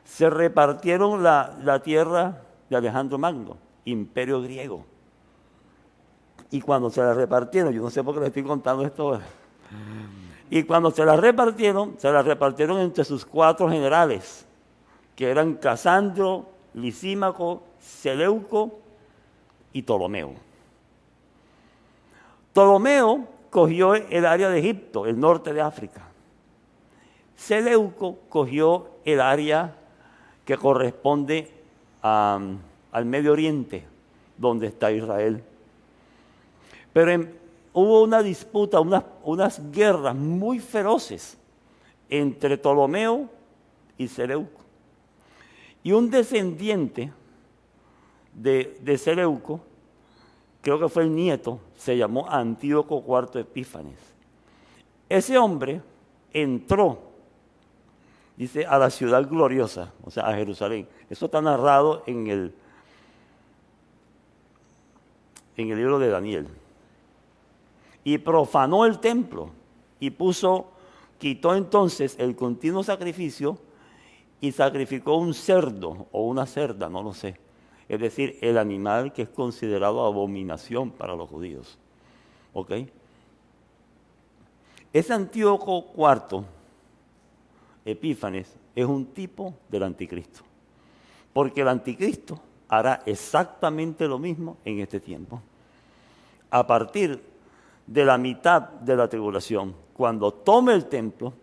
se repartieron la tierra de Alejandro Magno, imperio griego. Y cuando se la repartieron, yo no sé por qué les estoy contando esto ahora, y cuando se la repartieron entre sus 4 generales, que eran Casandro, Lisímaco, Seleuco y Ptolomeo. Ptolomeo cogió el área de Egipto, el norte de África. Seleuco cogió el área que corresponde al Medio Oriente, donde está Israel. Pero hubo una disputa, unas guerras muy feroces entre Ptolomeo y Seleuco. Y un descendiente de Seleuco, creo que fue el nieto, se llamó Antíoco IV Epífanes. Ese hombre entró, dice, a la ciudad gloriosa, o sea, a Jerusalén. Eso está narrado en el libro de Daniel. Y profanó el templo y quitó entonces el continuo sacrificio y sacrificó un cerdo o una cerda, no lo sé. Es decir, el animal que es considerado abominación para los judíos. ¿Ok? Ese Antíoco IV Epífanes es un tipo del anticristo. Porque el anticristo hará exactamente lo mismo en este tiempo. A partir de la mitad de la tribulación, cuando tome el templo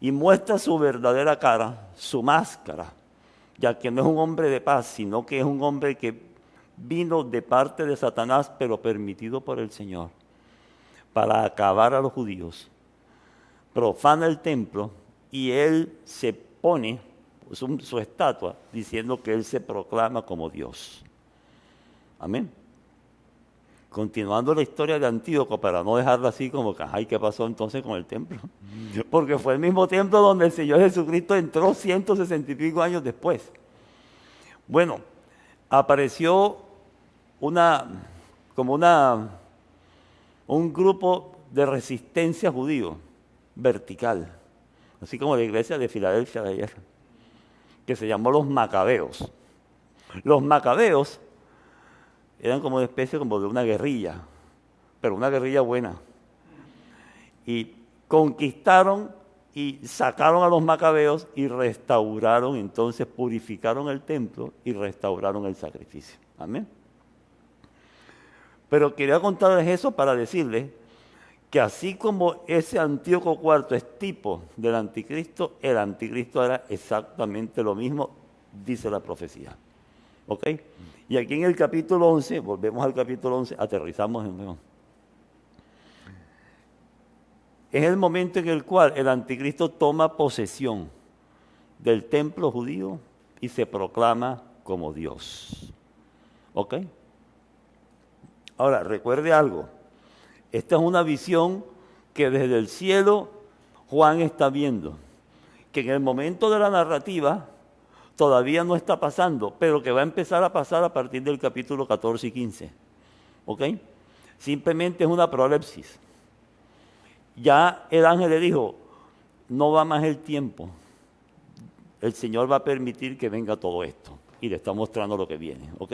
y muestra su verdadera cara, su máscara, ya que no es un hombre de paz, sino que es un hombre que vino de parte de Satanás, pero permitido por el Señor, para acabar a los judíos. Profana el templo y él se pone su estatua diciendo que él se proclama como Dios. Amén. Continuando la historia de Antíoco, para no dejarla así como que, ay, ¿qué pasó entonces con el templo? Porque fue el mismo templo donde el Señor Jesucristo entró 160 y pico años después. Bueno, apareció un grupo de resistencia judío, vertical, así como la iglesia de Filadelfia de ayer, que se llamó los Macabeos. Los Macabeos eran como una especie como de una guerrilla, pero una guerrilla buena. Y conquistaron y sacaron a los macabeos y restauraron, entonces purificaron el templo y restauraron el sacrificio. Amén. Pero quería contarles eso para decirles que así como ese Antíoco IV es tipo del anticristo, el anticristo era exactamente lo mismo, dice la profecía. ¿Ok? Y aquí en el capítulo 11, volvemos al capítulo 11, aterrizamos en nuevo. Es el momento en el cual el anticristo toma posesión del templo judío y se proclama como Dios. ¿Ok? Ahora, recuerde algo. Esta es una visión que desde el cielo Juan está viendo. Que en el momento de la narrativa, todavía no está pasando, pero que va a empezar a pasar a partir del capítulo 14 y 15. ¿Ok? Simplemente es una prolepsis. Ya el ángel le dijo, no va más el tiempo. El Señor va a permitir que venga todo esto. Y le está mostrando lo que viene. ¿Ok?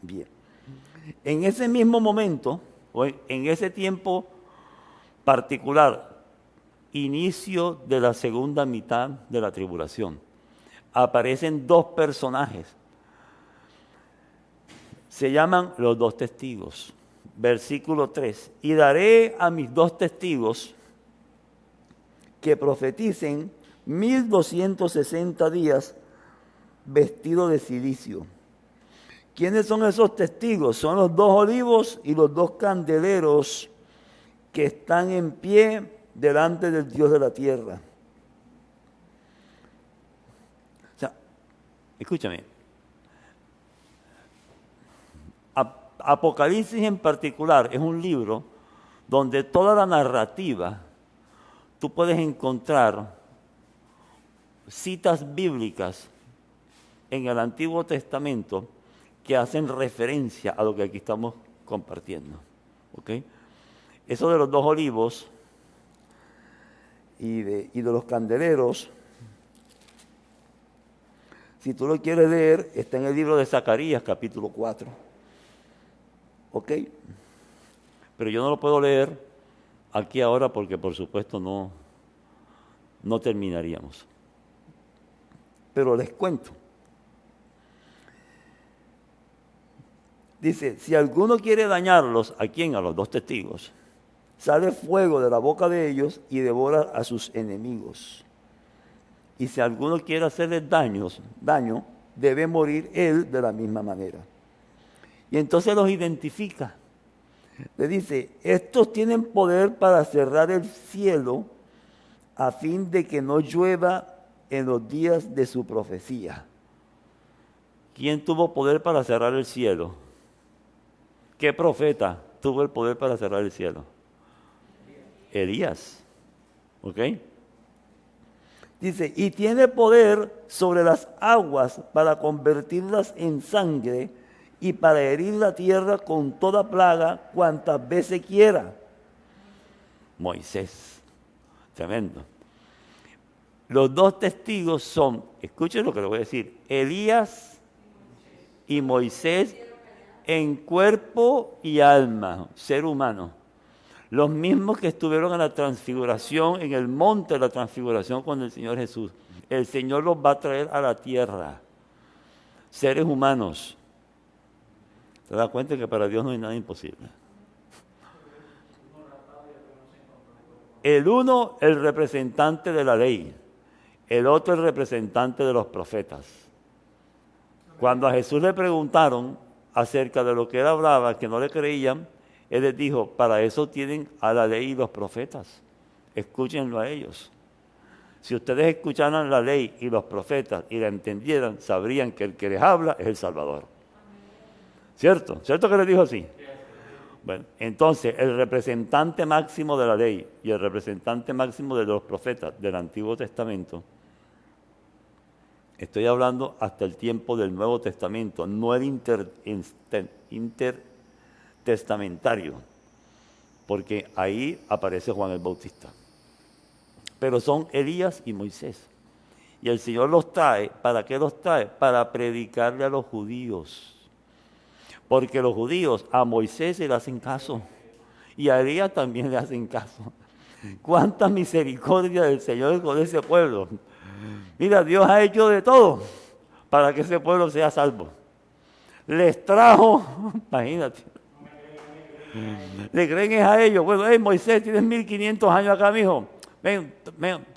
Bien. En ese mismo momento, o en ese tiempo particular, inicio de la segunda mitad de la tribulación, aparecen dos personajes. Se llaman los dos testigos. Versículo 3. Y daré a mis dos testigos que profeticen 1260 días vestidos de cilicio. ¿Quiénes son esos testigos? Son los dos olivos y los dos candeleros que están en pie delante del Dios de la tierra. O sea, escúchame. Apocalipsis en particular es un libro donde toda la narrativa tú puedes encontrar citas bíblicas en el Antiguo Testamento que hacen referencia a lo que aquí estamos compartiendo. ¿Ok? Eso de los dos olivos y de los candeleros, si tú lo quieres leer, está en el libro de Zacarías, capítulo 4. ¿Ok? Pero yo no lo puedo leer aquí ahora porque por supuesto no terminaríamos. Pero les cuento. Dice, si alguno quiere dañarlos, ¿a quién? A los dos testigos. Sale fuego de la boca de ellos y devora a sus enemigos. Y si alguno quiere hacerles daño, debe morir él de la misma manera. Y entonces los identifica. Le dice, estos tienen poder para cerrar el cielo a fin de que no llueva en los días de su profecía. ¿Quién tuvo poder para cerrar el cielo? ¿Qué profeta tuvo el poder para cerrar el cielo? Elías. ¿Ok? Dice, y tiene poder sobre las aguas para convertirlas en sangre y para herir la tierra con toda plaga cuantas veces quiera. Moisés. Tremendo. Los dos testigos son, escuchen lo que le voy a decir, Elías y Moisés en cuerpo y alma, ser humano. Los mismos que estuvieron en la transfiguración, en el monte de la transfiguración con el Señor Jesús. El Señor los va a traer a la tierra. Seres humanos. ¿Te das cuenta que para Dios no hay nada imposible? El uno, el representante de la ley. El otro, el representante de los profetas. Cuando a Jesús le preguntaron acerca de lo que él hablaba, que no le creían, él les dijo, para eso tienen a la ley y los profetas. Escúchenlo a ellos. Si ustedes escucharan la ley y los profetas y la entendieran, sabrían que el que les habla es el Salvador. ¿Cierto? ¿Cierto que les dijo así? Bueno, entonces el representante máximo de la ley y el representante máximo de los profetas del Antiguo Testamento, estoy hablando hasta el tiempo del Nuevo Testamento, no el intertestamentario, porque ahí aparece Juan el Bautista. Pero son Elías y Moisés. Y el Señor los trae, ¿para qué los trae? Para predicarle a los judíos. Porque los judíos a Moisés le hacen caso y a Elías también le hacen caso. ¿Cuánta misericordia del Señor con ese pueblo? Mira, Dios ha hecho de todo para que ese pueblo sea salvo. Les trajo, imagínate, le creen es a ellos. Bueno, hey, Moisés, tienes 1500 años acá, mijo. Ven,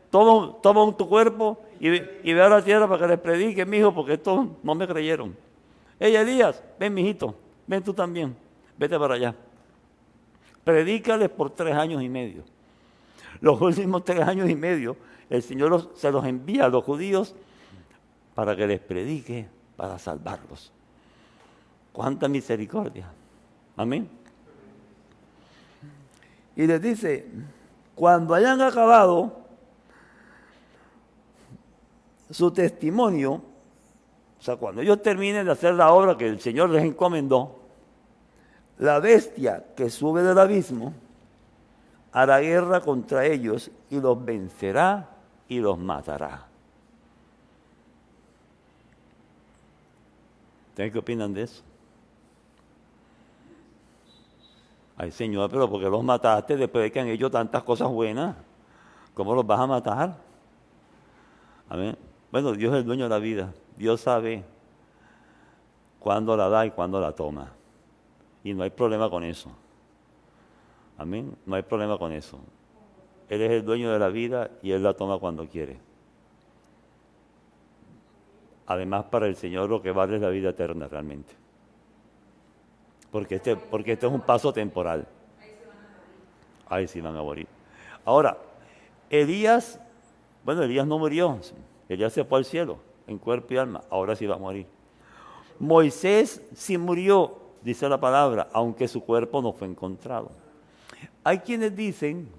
toma tu cuerpo y ve a la tierra para que les predique, mijo, porque estos no me creyeron. Hey, Elías, ven, mijito, ven tú también, vete para allá. Predícales por 3 años y medio. Los últimos 3 años y medio, el Señor se los envía a los judíos para que les predique, para salvarlos. ¡Cuánta misericordia! Amén. Y les dice, cuando hayan acabado, su testimonio, o sea, cuando ellos terminen de hacer la obra que el Señor les encomendó, la bestia que sube del abismo hará guerra contra ellos y los vencerá y los matará. ¿Ustedes qué opinan de eso? Ay, Señor, pero ¿por qué los mataste después de que han hecho tantas cosas buenas? ¿Cómo los vas a matar? Amén. Bueno, Dios es el dueño de la vida. Dios sabe cuándo la da y cuándo la toma. Y no hay problema con eso. Amén. No hay problema con eso. Él es el dueño de la vida y Él la toma cuando quiere. Además, para el Señor lo que vale es la vida eterna realmente. Porque este es un paso temporal. Ahí sí van a morir. Ahora, Elías no murió. Elías se fue al cielo, en cuerpo y alma. Ahora sí va a morir. Moisés sí murió, dice la palabra, aunque su cuerpo no fue encontrado. Hay quienes dicen,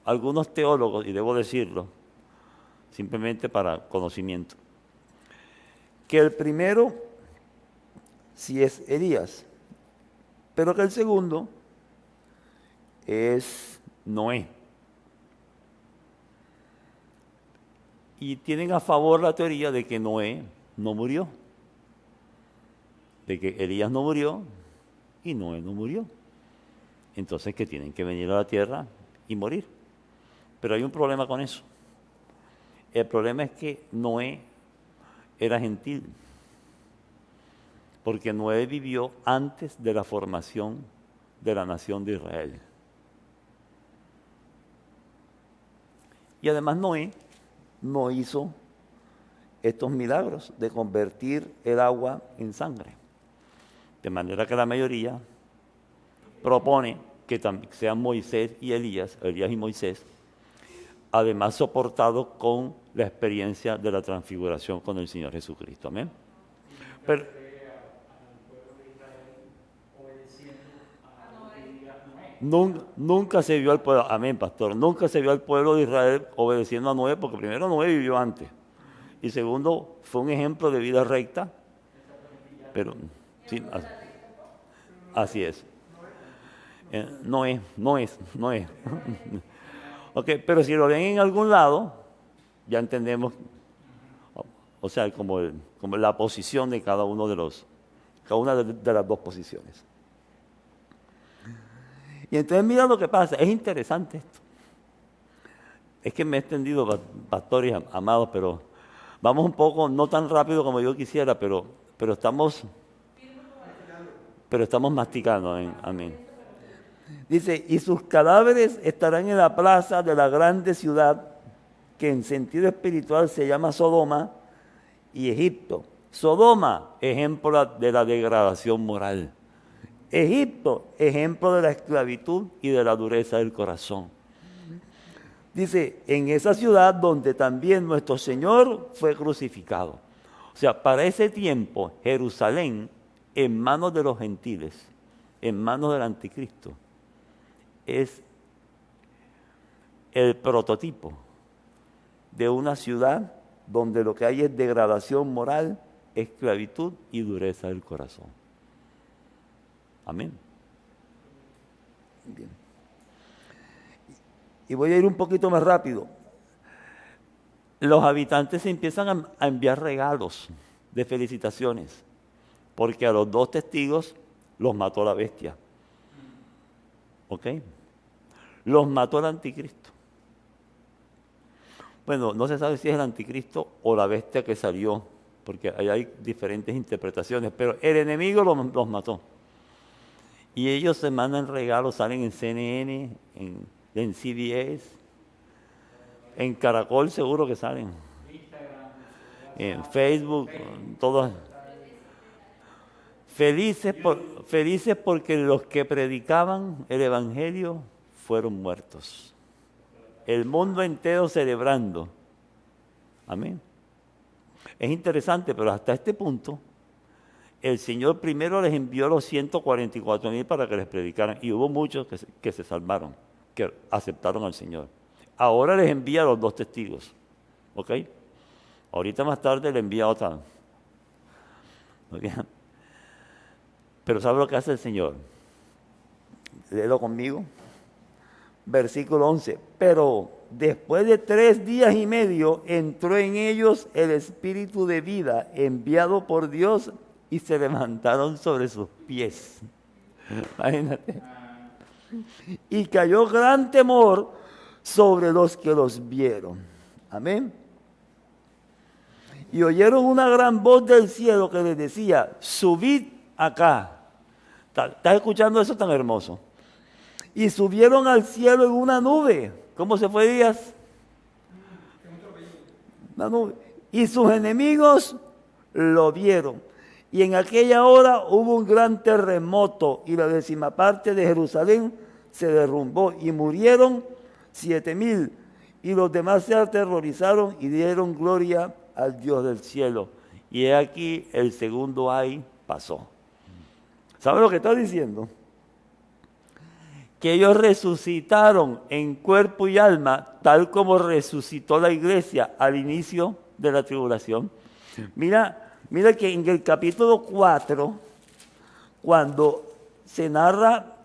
algunos teólogos, y debo decirlo, simplemente para conocimiento, que el primero sí es Elías, pero que el segundo es Noé. Y tienen a favor la teoría de que Noé no murió, de que Elías no murió y Noé no murió. Entonces que tienen que venir a la tierra y morir. Pero hay un problema con eso. El problema es que Noé era gentil, porque Noé vivió antes de la formación de la nación de Israel. Y además Noé no hizo estos milagros de convertir el agua en sangre. De manera que la mayoría propone que sean Moisés y Elías y Moisés, además soportados con la experiencia de la transfiguración con el Señor Jesucristo. Amén. Pero, nunca se vio al pueblo, amén, pastor, nunca se vio al pueblo de Israel obedeciendo a Noé, porque primero Noé vivió antes, y segundo, fue un ejemplo de vida recta, pero sí, así es. No es. Ok, pero si lo ven en algún lado, ya entendemos, o sea, como la posición de cada una de las dos posiciones. Y entonces mira lo que pasa, es interesante esto. Es que me he extendido, pastores amados, pero vamos un poco, no tan rápido como yo quisiera, pero estamos masticando, amén. Dice, y sus cadáveres estarán en la plaza de la grande ciudad, que en sentido espiritual se llama Sodoma y Egipto. Sodoma, ejemplo de la degradación moral. Egipto, ejemplo de la esclavitud y de la dureza del corazón. Dice, en esa ciudad donde también nuestro Señor fue crucificado. O sea, para ese tiempo, Jerusalén, en manos de los gentiles, en manos del anticristo, es el prototipo de una ciudad donde lo que hay es degradación moral, esclavitud y dureza del corazón. Amén. Bien. Y voy a ir un poquito más rápido. Los habitantes empiezan a enviar regalos de felicitaciones, porque a los 2 testigos los mató la bestia. ¿Ok? Los mató el anticristo. Bueno, no se sabe si es el anticristo o la bestia que salió, porque ahí hay diferentes interpretaciones, pero el enemigo los mató. Y ellos se mandan regalos, salen en CNN, en CBS, en Caracol seguro que salen, en Facebook, todos. Felices porque los que predicaban el Evangelio fueron muertos. El mundo entero celebrando. Amén. Es interesante, pero hasta este punto, el Señor primero les envió los 144,000 para que les predicaran, y hubo muchos que se salvaron, que aceptaron al Señor. Ahora les envía a los 2 testigos, ¿ok? Ahorita más tarde le envía otra. ¿Ok? Pero ¿sabe lo que hace el Señor? Léelo conmigo. Versículo 11. Pero después de 3 días y medio entró en ellos el espíritu de vida enviado por Dios y se levantaron sobre sus pies. Imagínate. Y cayó gran temor sobre los que los vieron. Amén. Y oyeron una gran voz del cielo que les decía, subid acá. ¿Estás escuchando eso tan hermoso? Y subieron al cielo en una nube. ¿Cómo se fue Díaz? Una nube. Y sus enemigos lo vieron. Y en aquella hora hubo un gran terremoto y la 10ª parte de Jerusalén se derrumbó y murieron 7,000. Y los demás se aterrorizaron y dieron gloria al Dios del cielo. Y he aquí el segundo ay pasó. ¿Sabe lo que está diciendo? Que ellos resucitaron en cuerpo y alma, tal como resucitó la iglesia al inicio de la tribulación. Mira que en el capítulo 4, cuando se narra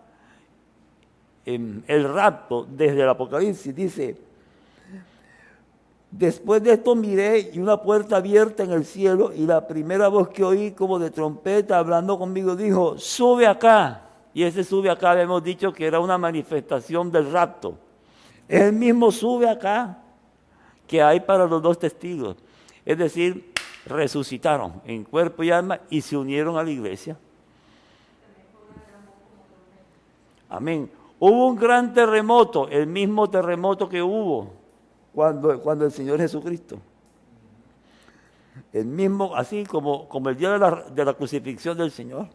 el rapto desde el Apocalipsis, dice, después de esto miré y una puerta abierta en el cielo y la primera voz que oí como de trompeta hablando conmigo dijo, sube acá. Y ese sube acá habíamos dicho que era una manifestación del rapto. Es el mismo sube acá que hay para los 2 testigos. Es decir, resucitaron en cuerpo y alma y se unieron a la iglesia. Amén. Hubo un gran terremoto, el mismo terremoto que hubo cuando el Señor Jesucristo. El mismo, así como el día de la crucifixión del Señor.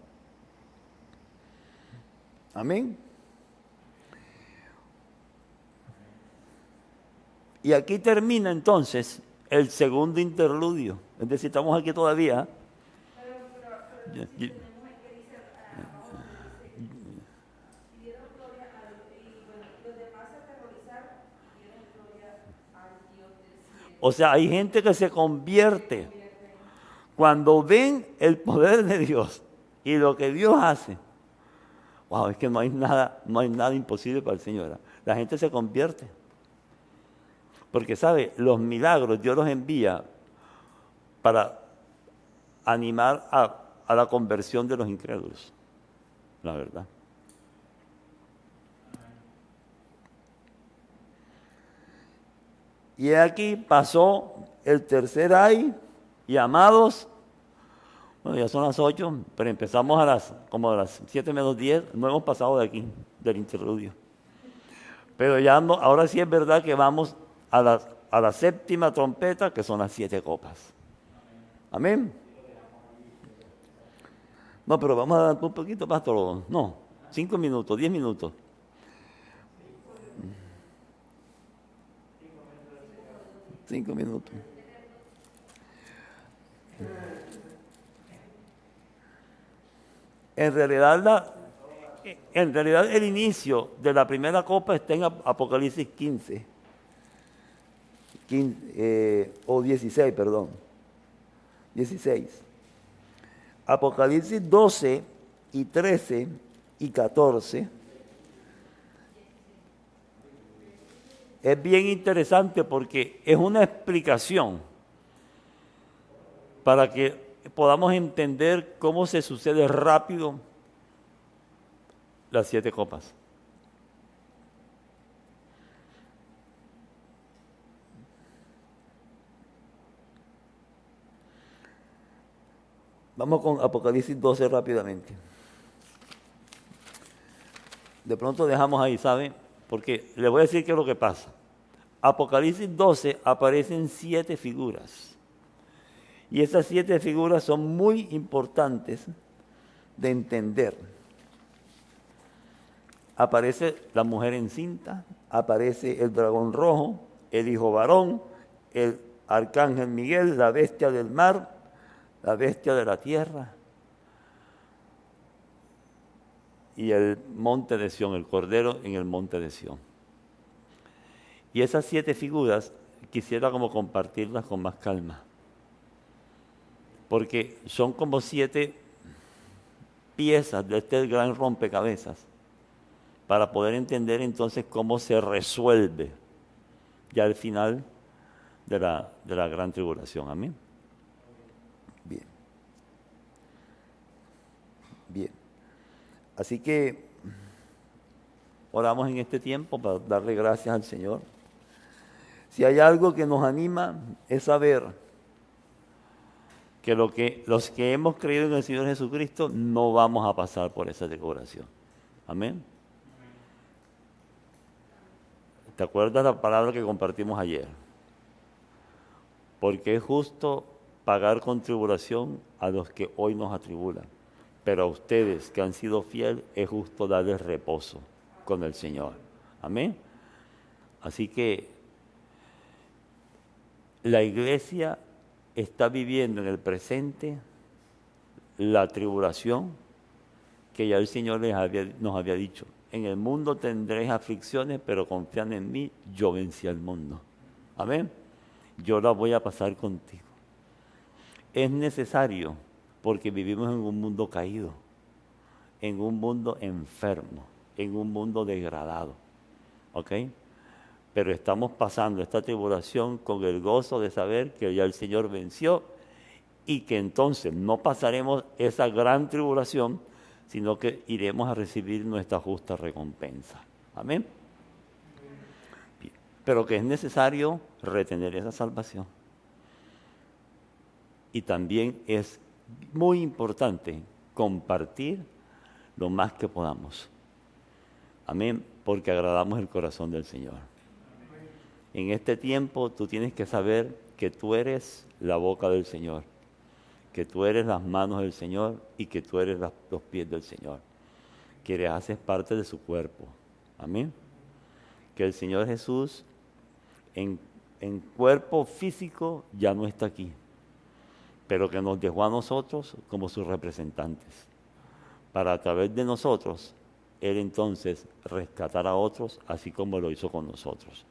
Amén. Y aquí termina entonces el segundo interludio. Es decir, estamos aquí todavía. Pero tenemos el que dice, y dieron gloria y bueno, los demás se aterrorizaron y dieron gloria al Dios del cielo. O sea, hay gente que se convierte cuando ven el poder de Dios y lo que Dios hace. Wow, es que no hay nada imposible para el Señor. La gente se convierte. Porque, ¿sabe? Los milagros Dios los envía para animar a la conversión de los incrédulos. La verdad. Y aquí pasó el tercer ay, y amados, bueno, ya son las 8, pero empezamos como a las 7 menos 10, no hemos pasado de aquí, del interludio. Pero ya no, ahora sí es verdad que vamos a la 7ª trompeta, que son las 7 copas. Amén. No, pero vamos a dar un poquito, pastor. No, 5 minutos, 10 minutos. Cinco minutos. En realidad el inicio de la primera copa está en Apocalipsis 15 o 16, perdón. 16. Apocalipsis 12 y 13 y 14. Es bien interesante porque es una explicación para que podamos entender cómo se sucede rápido las 7 copas. Vamos con Apocalipsis 12 rápidamente. De pronto dejamos ahí, ¿sabe? Porque le voy a decir qué es lo que pasa. Apocalipsis 12 aparecen 7 figuras. Y esas 7 figuras son muy importantes de entender. Aparece la mujer encinta, aparece el dragón rojo, el hijo varón, el arcángel Miguel, la bestia del mar, la bestia de la tierra y el monte de Sión, el cordero en el monte de Sión. Y esas 7 figuras quisiera como compartirlas con más calma. porque son como 7 piezas de este gran rompecabezas para poder entender entonces cómo se resuelve ya al final de la gran tribulación. Amén. Bien. Bien. Así que oramos en este tiempo para darle gracias al Señor. Si hay algo que nos anima es saber que los que hemos creído en el Señor Jesucristo no vamos a pasar por esa tribulación. Amén. ¿Te acuerdas la palabra que compartimos ayer? Porque es justo pagar con tribulación a los que hoy nos atribulan. Pero a ustedes que han sido fieles, es justo darles reposo con el Señor. Amén. Así que la iglesia está viviendo en el presente la tribulación que ya el Señor nos había dicho. En el mundo tendréis aflicciones, pero confían en mí, yo vencí al mundo. Amén. Yo la voy a pasar contigo. Es necesario porque vivimos en un mundo caído, en un mundo enfermo, en un mundo degradado. ¿Ok? Pero estamos pasando esta tribulación con el gozo de saber que ya el Señor venció y que entonces no pasaremos esa gran tribulación, sino que iremos a recibir nuestra justa recompensa. Amén. Bien. Pero que es necesario retener esa salvación. Y también es muy importante compartir lo más que podamos. Amén. Porque agradamos el corazón del Señor. En este tiempo tú tienes que saber que tú eres la boca del Señor, que tú eres las manos del Señor y que tú eres los pies del Señor, que haces parte de su cuerpo. Amén. Que el Señor Jesús en cuerpo físico ya no está aquí, pero que nos dejó a nosotros como sus representantes, para a través de nosotros, Él entonces rescatar a otros, así como lo hizo con nosotros.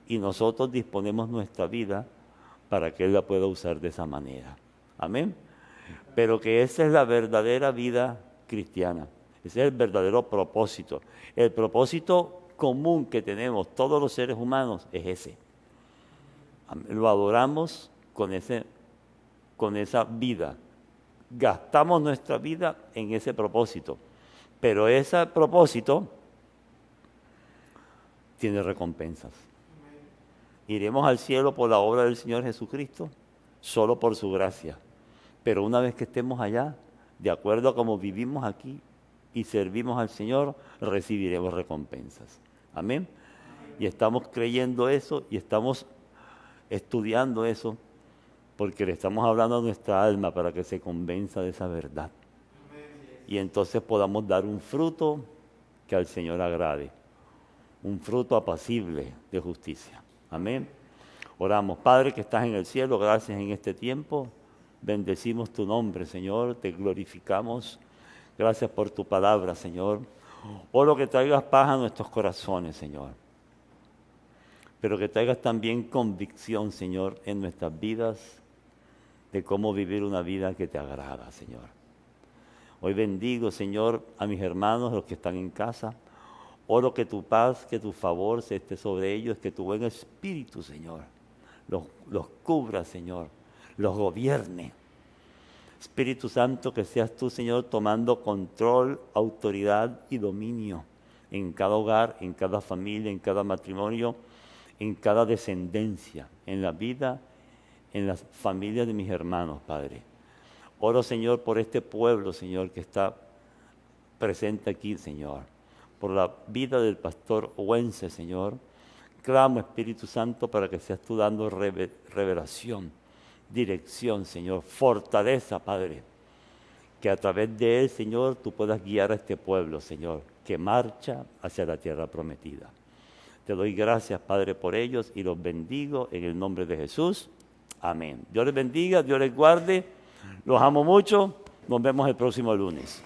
Y nosotros disponemos nuestra vida para que Él la pueda usar de esa manera. Amén. Pero que esa es la verdadera vida cristiana. Ese es el verdadero propósito. El propósito común que tenemos todos los seres humanos es ese. Lo adoramos con esa vida. Gastamos nuestra vida en ese propósito. Pero ese propósito tiene recompensas. Iremos al cielo por la obra del Señor Jesucristo, solo por su gracia. Pero una vez que estemos allá, de acuerdo a cómo vivimos aquí y servimos al Señor, recibiremos recompensas. Amén. Y estamos creyendo eso y estamos estudiando eso porque le estamos hablando a nuestra alma para que se convenza de esa verdad. Y entonces podamos dar un fruto que al Señor agrade, un fruto apacible de justicia. Amén. Oramos. Padre que estás en el cielo, gracias en este tiempo. Bendecimos tu nombre, Señor. Te glorificamos. Gracias por tu palabra, Señor. Oro que traigas paz a nuestros corazones, Señor. Pero que traigas también convicción, Señor, en nuestras vidas de cómo vivir una vida que te agrada, Señor. Hoy bendigo, Señor, a mis hermanos, los que están en casa. Oro que tu paz, que tu favor se esté sobre ellos, que tu buen espíritu, Señor, los cubra, Señor, los gobierne. Espíritu Santo, que seas tú, Señor, tomando control, autoridad y dominio en cada hogar, en cada familia, en cada matrimonio, en cada descendencia, en la vida, en las familias de mis hermanos, Padre. Oro, Señor, por este pueblo, Señor, que está presente aquí, Señor. Por la vida del pastor Wences, Señor. Clamo, Espíritu Santo, para que seas tú dando revelación, dirección, Señor, fortaleza, Padre. Que a través de él, Señor, tú puedas guiar a este pueblo, Señor, que marcha hacia la tierra prometida. Te doy gracias, Padre, por ellos y los bendigo en el nombre de Jesús. Amén. Dios les bendiga, Dios les guarde. Los amo mucho. Nos vemos el próximo lunes.